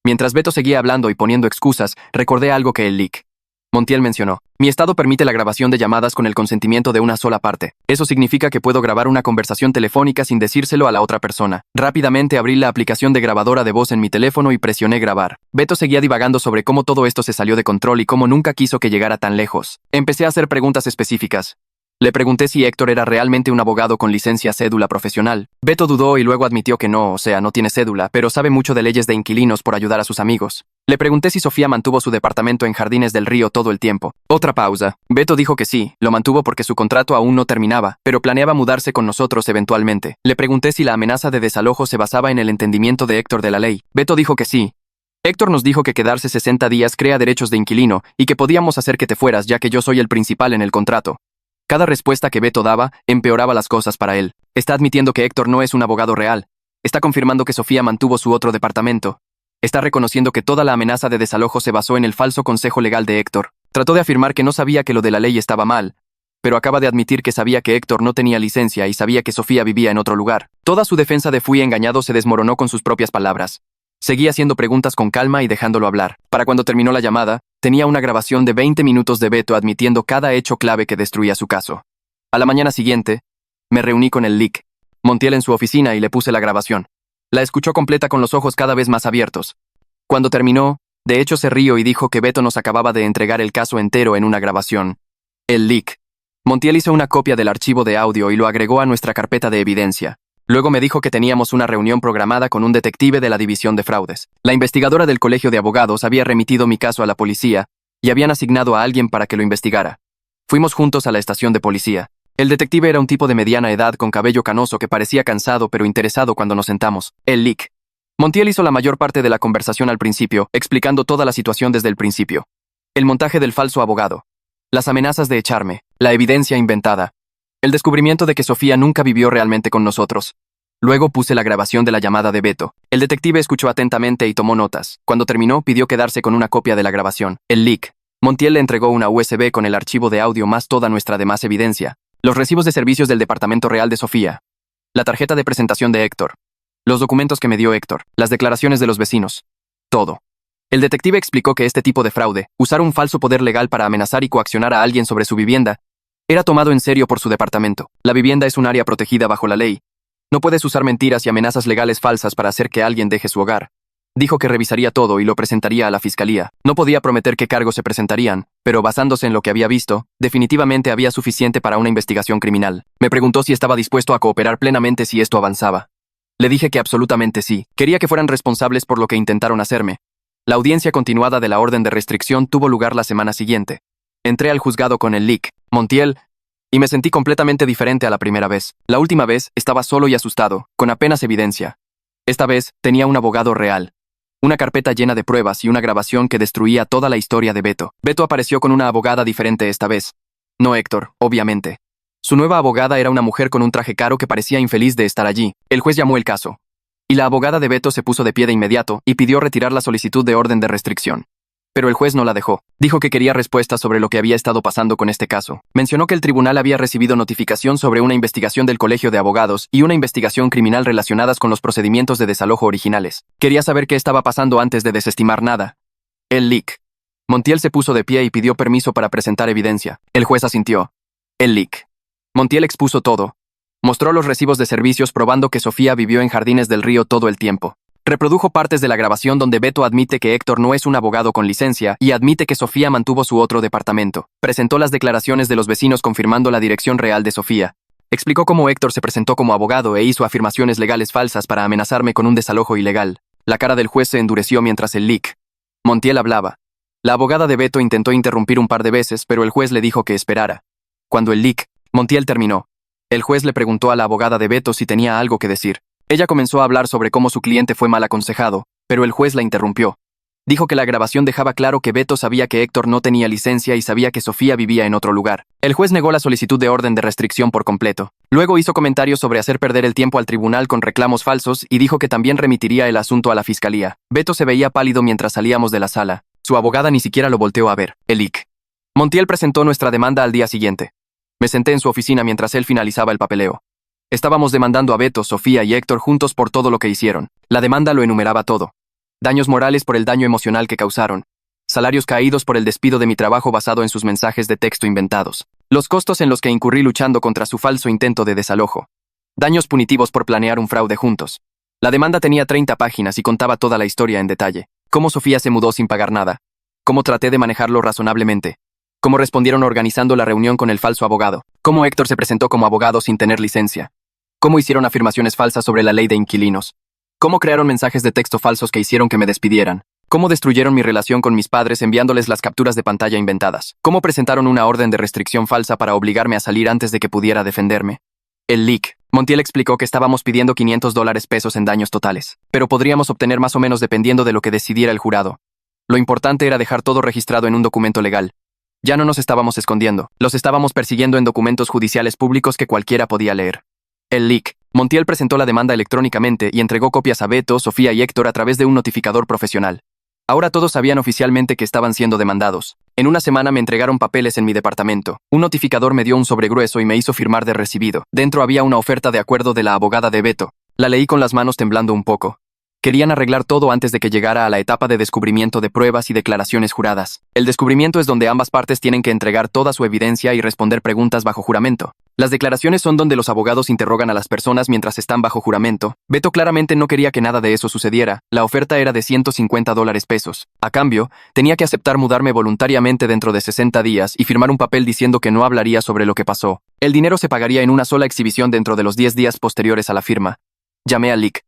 Mientras Beto seguía hablando y poniendo excusas, recordé algo que el Lic. Montiel mencionó. Mi estado permite la grabación de llamadas con el consentimiento de una sola parte. Eso significa que puedo grabar una conversación telefónica sin decírselo a la otra persona. Rápidamente abrí la aplicación de grabadora de voz en mi teléfono y presioné grabar. Beto seguía divagando sobre cómo todo esto se salió de control y cómo nunca quiso que llegara tan lejos. Empecé a hacer preguntas específicas. Le pregunté si Héctor era realmente un abogado con licencia cédula profesional. Beto dudó y luego admitió que no, o sea, no tiene cédula, pero sabe mucho de leyes de inquilinos por ayudar a sus amigos. Le pregunté si Sofía mantuvo su departamento en Jardines del Río todo el tiempo. Otra pausa. Beto dijo que sí, lo mantuvo porque su contrato aún no terminaba, pero planeaba mudarse con nosotros eventualmente. Le pregunté si la amenaza de desalojo se basaba en el entendimiento de Héctor de la ley. Beto dijo que sí. Héctor nos dijo que quedarse 60 días crea derechos de inquilino y que podíamos hacer que te fueras ya que yo soy el principal en el contrato. Cada respuesta que Beto daba empeoraba las cosas para él. Está admitiendo que Héctor no es un abogado real. Está confirmando que Sofía mantuvo su otro departamento. Está reconociendo que toda la amenaza de desalojo se basó en el falso consejo legal de Héctor. Trató de afirmar que no sabía que lo de la ley estaba mal, pero acaba de admitir que sabía que Héctor no tenía licencia y sabía que Sofía vivía en otro lugar. Toda su defensa de fui engañado se desmoronó con sus propias palabras. Seguía haciendo preguntas con calma y dejándolo hablar. Para cuando terminó la llamada, tenía una grabación de 20 minutos de Beto admitiendo cada hecho clave que destruía su caso. A la mañana siguiente, me reuní con el Lic. Montiel en su oficina y le puse la grabación. La escuchó completa con los ojos cada vez más abiertos. Cuando terminó, de hecho se rió y dijo que Beto nos acababa de entregar el caso entero en una grabación. El Lic. Montiel hizo una copia del archivo de audio y lo agregó a nuestra carpeta de evidencia. Luego me dijo que teníamos una reunión programada con un detective de la División de Fraudes. La investigadora del Colegio de Abogados había remitido mi caso a la policía y habían asignado a alguien para que lo investigara. Fuimos juntos a la estación de policía. El detective era un tipo de mediana edad con cabello canoso que parecía cansado pero interesado cuando nos sentamos. El Lic. Montiel hizo la mayor parte de la conversación al principio, explicando toda la situación desde el principio. El montaje del falso abogado. Las amenazas de echarme. La evidencia inventada. El descubrimiento de que Sofía nunca vivió realmente con nosotros. Luego puse la grabación de la llamada de Beto. El detective escuchó atentamente y tomó notas. Cuando terminó, pidió quedarse con una copia de la grabación. El Lic. Montiel le entregó una USB con el archivo de audio más toda nuestra demás evidencia. Los recibos de servicios del Departamento Real de Sofía. La tarjeta de presentación de Héctor. Los documentos que me dio Héctor. Las declaraciones de los vecinos. Todo. El detective explicó que este tipo de fraude, usar un falso poder legal para amenazar y coaccionar a alguien sobre su vivienda, era tomado en serio por su departamento. La vivienda es un área protegida bajo la ley. No puedes usar mentiras y amenazas legales falsas para hacer que alguien deje su hogar. Dijo que revisaría todo y lo presentaría a la fiscalía. No podía prometer qué cargos se presentarían, pero basándose en lo que había visto, definitivamente había suficiente para una investigación criminal. Me preguntó si estaba dispuesto a cooperar plenamente si esto avanzaba. Le dije que absolutamente sí. Quería que fueran responsables por lo que intentaron hacerme. La audiencia continuada de la orden de restricción tuvo lugar la semana siguiente. Entré al juzgado con el Lic, Montiel, y me sentí completamente diferente a la primera vez. La última vez estaba solo y asustado, con apenas evidencia. Esta vez tenía un abogado real. Una carpeta llena de pruebas y una grabación que destruía toda la historia de Beto. Beto apareció con una abogada diferente esta vez. No Héctor, obviamente. Su nueva abogada era una mujer con un traje caro que parecía infeliz de estar allí. El juez llamó el caso. Y la abogada de Beto se puso de pie de inmediato y pidió retirar la solicitud de orden de restricción. Pero el juez no la dejó. Dijo que quería respuestas sobre lo que había estado pasando con este caso. Mencionó que el tribunal había recibido notificación sobre una investigación del Colegio de Abogados y una investigación criminal relacionadas con los procedimientos de desalojo originales. Quería saber qué estaba pasando antes de desestimar nada. El Lic. Montiel se puso de pie y pidió permiso para presentar evidencia. El juez asintió. El Lic. Montiel expuso todo. Mostró los recibos de servicios probando que Sofía vivió en Jardines del Río todo el tiempo. Reprodujo partes de la grabación donde Beto admite que Héctor no es un abogado con licencia y admite que Sofía mantuvo su otro departamento. Presentó las declaraciones de los vecinos confirmando la dirección real de Sofía. Explicó cómo Héctor se presentó como abogado e hizo afirmaciones legales falsas para amenazarme con un desalojo ilegal. La cara del juez se endureció mientras el Lic. Montiel hablaba. La abogada de Beto intentó interrumpir un par de veces, pero el juez le dijo que esperara. Cuando el Lic. Montiel terminó. El juez le preguntó a la abogada de Beto si tenía algo que decir. Ella comenzó a hablar sobre cómo su cliente fue mal aconsejado, pero el juez la interrumpió. Dijo que la grabación dejaba claro que Beto sabía que Héctor no tenía licencia y sabía que Sofía vivía en otro lugar. El juez negó la solicitud de orden de restricción por completo. Luego hizo comentarios sobre hacer perder el tiempo al tribunal con reclamos falsos y dijo que también remitiría el asunto a la fiscalía. Beto se veía pálido mientras salíamos de la sala. Su abogada ni siquiera lo volteó a ver. El Lic. Montiel presentó nuestra demanda al día siguiente. Me senté en su oficina mientras él finalizaba el papeleo. Estábamos demandando a Beto, Sofía y Héctor juntos por todo lo que hicieron. La demanda lo enumeraba todo. Daños morales por el daño emocional que causaron. Salarios caídos por el despido de mi trabajo basado en sus mensajes de texto inventados. Los costos en los que incurrí luchando contra su falso intento de desalojo. Daños punitivos por planear un fraude juntos. La demanda tenía 30 páginas y contaba toda la historia en detalle. Cómo Sofía se mudó sin pagar nada. Cómo traté de manejarlo razonablemente. Cómo respondieron organizando la reunión con el falso abogado. Cómo Héctor se presentó como abogado sin tener licencia. Cómo hicieron afirmaciones falsas sobre la ley de inquilinos. Cómo crearon mensajes de texto falsos que hicieron que me despidieran. Cómo destruyeron mi relación con mis padres enviándoles las capturas de pantalla inventadas. Cómo presentaron una orden de restricción falsa para obligarme a salir antes de que pudiera defenderme. El leak. Montiel explicó que estábamos pidiendo $500 en daños totales, pero podríamos obtener más o menos dependiendo de lo que decidiera el jurado. Lo importante era dejar todo registrado en un documento legal. Ya no nos estábamos escondiendo, los estábamos persiguiendo en documentos judiciales públicos que cualquiera podía leer. El leak. Montiel presentó la demanda electrónicamente y entregó copias a Beto, Sofía y Héctor a través de un notificador profesional. Ahora todos sabían oficialmente que estaban siendo demandados. En una semana me entregaron papeles en mi departamento. Un notificador me dio un sobregrueso y me hizo firmar de recibido. Dentro había una oferta de acuerdo de la abogada de Beto. La leí con las manos temblando un poco. Querían arreglar todo antes de que llegara a la etapa de descubrimiento de pruebas y declaraciones juradas. El descubrimiento es donde ambas partes tienen que entregar toda su evidencia y responder preguntas bajo juramento. Las declaraciones son donde los abogados interrogan a las personas mientras están bajo juramento. Beto claramente no quería que nada de eso sucediera. La oferta era de $150. A cambio, tenía que aceptar mudarme voluntariamente dentro de 60 días y firmar un papel diciendo que no hablaría sobre lo que pasó. El dinero se pagaría en una sola exhibición dentro de los 10 días posteriores a la firma. Llamé a Lick.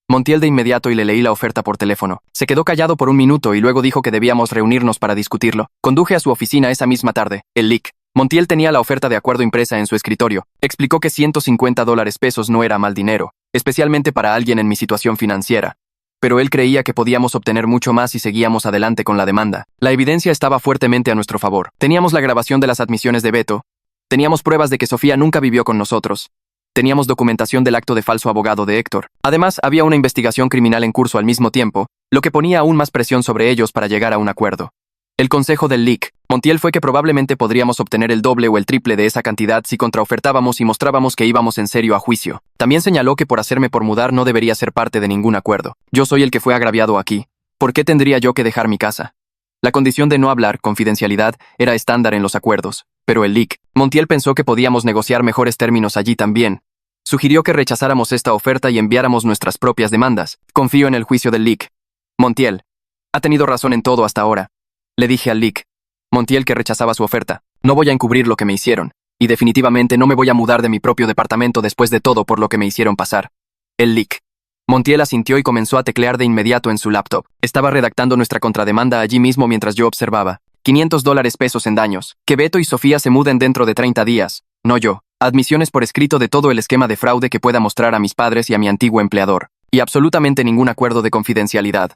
Montiel de inmediato y le leí la oferta por teléfono. Se quedó callado por un minuto y luego dijo que debíamos reunirnos para discutirlo. Conduje a su oficina esa misma tarde. El Lick. Montiel tenía la oferta de acuerdo impresa en su escritorio. Explicó que $150 no era mal dinero, especialmente para alguien en mi situación financiera. Pero él creía que podíamos obtener mucho más si seguíamos adelante con la demanda. La evidencia estaba fuertemente a nuestro favor. Teníamos la grabación de las admisiones de Beto. Teníamos pruebas de que Sofía nunca vivió con nosotros. Teníamos documentación del acto de falso abogado de Héctor. Además, había una investigación criminal en curso al mismo tiempo, lo que ponía aún más presión sobre ellos para llegar a un acuerdo. El consejo del Lick. Montiel fue que probablemente podríamos obtener el doble o el triple de esa cantidad si contraofertábamos y mostrábamos que íbamos en serio a juicio. También señaló que por hacerme por mudar no debería ser parte de ningún acuerdo. Yo soy el que fue agraviado aquí. ¿Por qué tendría yo que dejar mi casa? La condición de no hablar, confidencialidad, era estándar en los acuerdos. Pero el Lick. Montiel pensó que podíamos negociar mejores términos allí también. Sugirió que rechazáramos esta oferta y enviáramos nuestras propias demandas. Confío en el juicio del Lick. Montiel. Ha tenido razón en todo hasta ahora. Le dije al Lick. Montiel que rechazaba su oferta. No voy a encubrir lo que me hicieron. Y definitivamente no me voy a mudar de mi propio departamento después de todo por lo que me hicieron pasar. El Lick. Montiel asintió y comenzó a teclear de inmediato en su laptop. Estaba redactando nuestra contrademanda allí mismo mientras yo observaba. $500 en daños. Que Beto y Sofía se muden dentro de 30 días. No yo. Admisiones por escrito de todo el esquema de fraude que pueda mostrar a mis padres y a mi antiguo empleador. Y absolutamente ningún acuerdo de confidencialidad.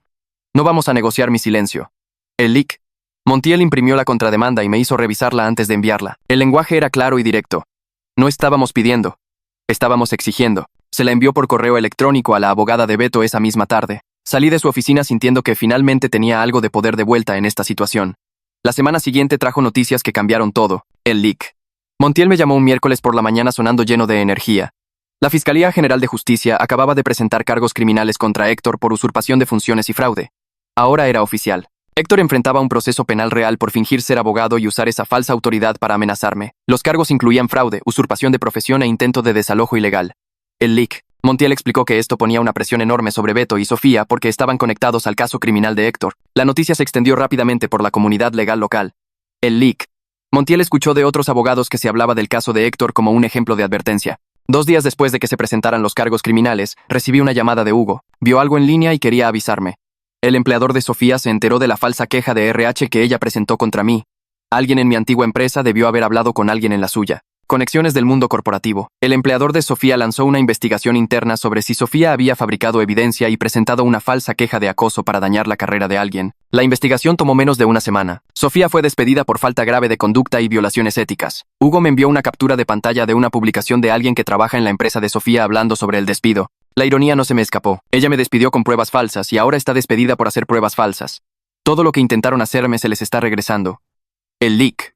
No vamos a negociar mi silencio. El Lick. Montiel imprimió la contrademanda y me hizo revisarla antes de enviarla. El lenguaje era claro y directo. No estábamos pidiendo. Estábamos exigiendo. Se la envió por correo electrónico a la abogada de Beto esa misma tarde. Salí de su oficina sintiendo que finalmente tenía algo de poder de vuelta en esta situación. La semana siguiente trajo noticias que cambiaron todo. El Lick. Montiel me llamó un miércoles por la mañana sonando lleno de energía. La Fiscalía General de Justicia acababa de presentar cargos criminales contra Héctor por usurpación de funciones y fraude. Ahora era oficial. Héctor enfrentaba un proceso penal real por fingir ser abogado y usar esa falsa autoridad para amenazarme. Los cargos incluían fraude, usurpación de profesión e intento de desalojo ilegal. El Lick. Montiel explicó que esto ponía una presión enorme sobre Beto y Sofía porque estaban conectados al caso criminal de Héctor. La noticia se extendió rápidamente por la comunidad legal local. El Lick. Montiel escuchó de otros abogados que se hablaba del caso de Héctor como un ejemplo de advertencia. 2 días después de que se presentaran los cargos criminales, recibí una llamada de Hugo. Vio algo en línea y quería avisarme. El empleador de Sofía se enteró de la falsa queja de RH que ella presentó contra mí. Alguien en mi antigua empresa debió haber hablado con alguien en la suya. Conexiones del mundo corporativo. El empleador de Sofía lanzó una investigación interna sobre si Sofía había fabricado evidencia y presentado una falsa queja de acoso para dañar la carrera de alguien. La investigación tomó menos de una semana. Sofía fue despedida por falta grave de conducta y violaciones éticas. Hugo me envió una captura de pantalla de una publicación de alguien que trabaja en la empresa de Sofía hablando sobre el despido. La ironía no se me escapó. Ella me despidió con pruebas falsas y ahora está despedida por hacer pruebas falsas. Todo lo que intentaron hacerme se les está regresando. El Lick.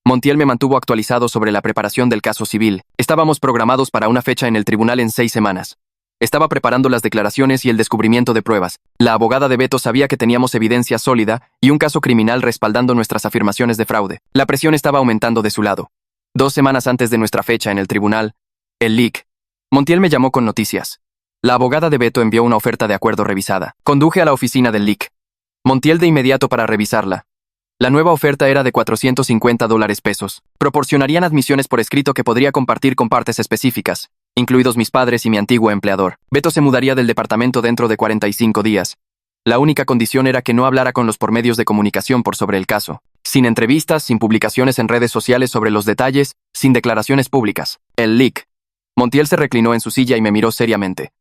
Montiel me mantuvo actualizado sobre la preparación del caso civil. Estábamos programados para una fecha en el tribunal en 6 semanas. Estaba preparando las declaraciones y el descubrimiento de pruebas. La abogada de Beto sabía que teníamos evidencia sólida y un caso criminal respaldando nuestras afirmaciones de fraude. La presión estaba aumentando de su lado. 2 semanas antes de nuestra fecha en el tribunal, el LIC, Montiel me llamó con noticias. La abogada de Beto envió una oferta de acuerdo revisada. Conduje a la oficina del LIC. Montiel de inmediato para revisarla. La nueva oferta era de $450. Proporcionarían admisiones por escrito que podría compartir con partes específicas, incluidos mis padres y mi antiguo empleador. Beto se mudaría del departamento dentro de 45 días. La única condición era que no hablara con los por medios de comunicación por sobre el caso. Sin entrevistas, sin publicaciones en redes sociales sobre los detalles, sin declaraciones públicas. El LIC. Montiel se reclinó en su silla y me miró seriamente.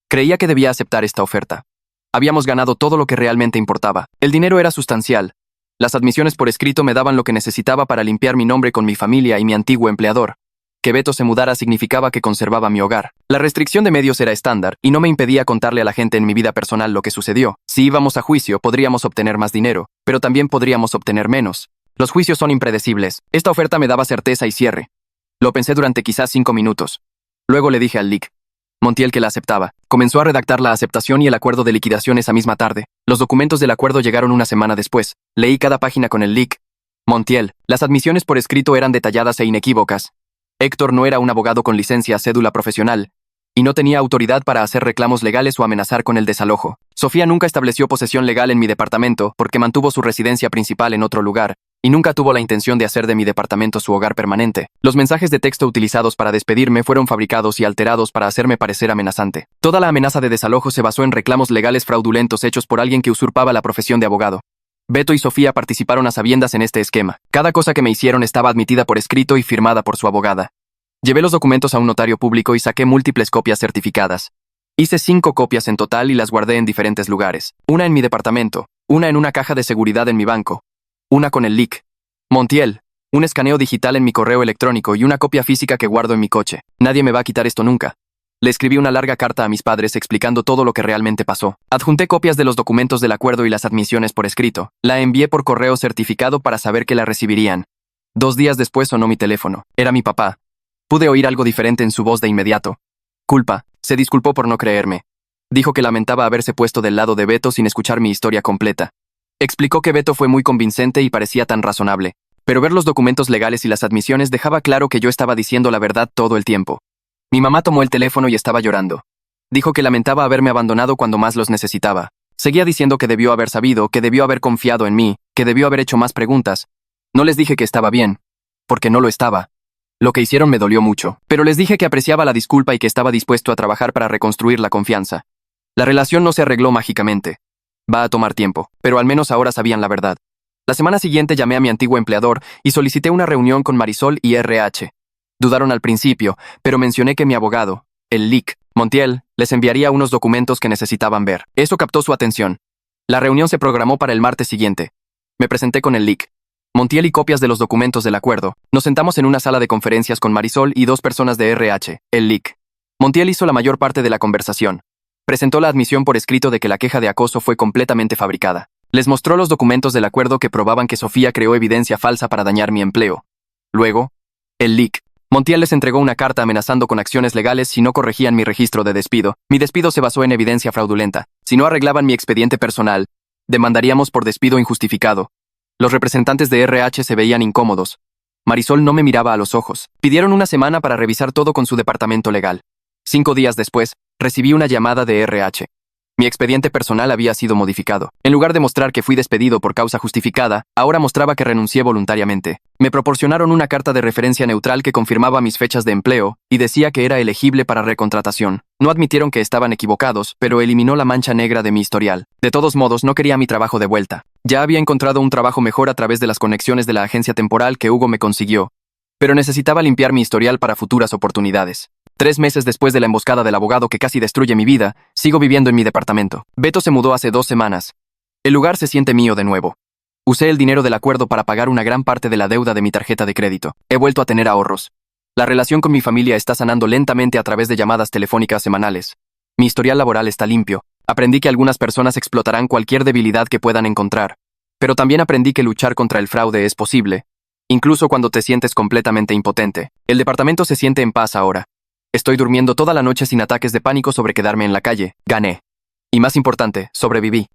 Creía que debía aceptar esta oferta. Habíamos ganado todo lo que realmente importaba. El dinero era sustancial. Las admisiones por escrito me daban lo que necesitaba para limpiar mi nombre con mi familia y mi antiguo empleador. Que Beto se mudara significaba que conservaba mi hogar. La restricción de medios era estándar y no me impedía contarle a la gente en mi vida personal lo que sucedió. Si íbamos a juicio, podríamos obtener más dinero, pero también podríamos obtener menos. Los juicios son impredecibles. Esta oferta me daba certeza y cierre. Lo pensé durante quizás 5 minutos. Luego le dije al LIC. Montiel que la aceptaba. Comenzó a redactar la aceptación y el acuerdo de liquidación esa misma tarde. Los documentos del acuerdo llegaron una semana después. Leí cada página con el LIC. Montiel. Las admisiones por escrito eran detalladas e inequívocas. Héctor no era un abogado con licencia, cédula profesional, y no tenía autoridad para hacer reclamos legales o amenazar con el desalojo. Sofía nunca estableció posesión legal en mi departamento porque mantuvo su residencia principal en otro lugar, y nunca tuvo la intención de hacer de mi departamento su hogar permanente. Los mensajes de texto utilizados para despedirme fueron fabricados y alterados para hacerme parecer amenazante. Toda la amenaza de desalojo se basó en reclamos legales fraudulentos hechos por alguien que usurpaba la profesión de abogado. Beto y Sofía participaron a sabiendas en este esquema. Cada cosa que me hicieron estaba admitida por escrito y firmada por su abogada. Llevé los documentos a un notario público y saqué múltiples copias certificadas. Hice 5 copias en total y las guardé en diferentes lugares. Una en mi departamento, una en una caja de seguridad en mi banco, una con el LIC. Montiel, un escaneo digital en mi correo electrónico y una copia física que guardo en mi coche. Nadie me va a quitar esto nunca. Le escribí una larga carta a mis padres explicando todo lo que realmente pasó. Adjunté copias de los documentos del acuerdo y las admisiones por escrito. La envié por correo certificado para saber que la recibirían. 2 días después sonó mi teléfono. Era mi papá. Pude oír algo diferente en su voz de inmediato. Culpa. Se disculpó por no creerme. Dijo que lamentaba haberse puesto del lado de Beto sin escuchar mi historia completa. Explicó que Beto fue muy convincente y parecía tan razonable. Pero ver los documentos legales y las admisiones dejaba claro que yo estaba diciendo la verdad todo el tiempo. Mi mamá tomó el teléfono y estaba llorando. Dijo que lamentaba haberme abandonado cuando más los necesitaba. Seguía diciendo que debió haber sabido, que debió haber confiado en mí, que debió haber hecho más preguntas. No les dije que estaba bien, porque no lo estaba. Lo que hicieron me dolió mucho, pero les dije que apreciaba la disculpa y que estaba dispuesto a trabajar para reconstruir la confianza. La relación no se arregló mágicamente. Va a tomar tiempo, pero al menos ahora sabían la verdad. La semana siguiente llamé a mi antiguo empleador y solicité una reunión con Marisol y RH. Dudaron al principio, pero mencioné que mi abogado, el LIC, Montiel, les enviaría unos documentos que necesitaban ver. Eso captó su atención. La reunión se programó para el martes siguiente. Me presenté con el LIC. Montiel y copias de los documentos del acuerdo. Nos sentamos en una sala de conferencias con Marisol y 2 personas de RH, el LIC. Montiel hizo la mayor parte de la conversación. Presentó la admisión por escrito de que la queja de acoso fue completamente fabricada. Les mostró los documentos del acuerdo que probaban que Sofía creó evidencia falsa para dañar mi empleo. Luego, el LIC. Montiel les entregó una carta amenazando con acciones legales si no corregían mi registro de despido. Mi despido se basó en evidencia fraudulenta. Si no arreglaban mi expediente personal, demandaríamos por despido injustificado. Los representantes de RH se veían incómodos. Marisol no me miraba a los ojos. Pidieron una semana para revisar todo con su departamento legal. 5 días después, recibí una llamada de RH. Mi expediente personal había sido modificado. En lugar de mostrar que fui despedido por causa justificada, ahora mostraba que renuncié voluntariamente. Me proporcionaron una carta de referencia neutral que confirmaba mis fechas de empleo y decía que era elegible para recontratación. No admitieron que estaban equivocados, pero eliminó la mancha negra de mi historial. De todos modos, no quería mi trabajo de vuelta. Ya había encontrado un trabajo mejor a través de las conexiones de la agencia temporal que Hugo me consiguió, pero necesitaba limpiar mi historial para futuras oportunidades. 3 meses después de la emboscada del abogado que casi destruye mi vida, sigo viviendo en mi departamento. Beto se mudó hace 2 semanas. El lugar se siente mío de nuevo. Usé el dinero del acuerdo para pagar una gran parte de la deuda de mi tarjeta de crédito. He vuelto a tener ahorros. La relación con mi familia está sanando lentamente a través de llamadas telefónicas semanales. Mi historial laboral está limpio. Aprendí que algunas personas explotarán cualquier debilidad que puedan encontrar. Pero también aprendí que luchar contra el fraude es posible. incluso cuando te sientes completamente impotente. El departamento se siente en paz ahora. Estoy durmiendo toda la noche sin ataques de pánico sobre quedarme en la calle. Gané. Y más importante, sobreviví.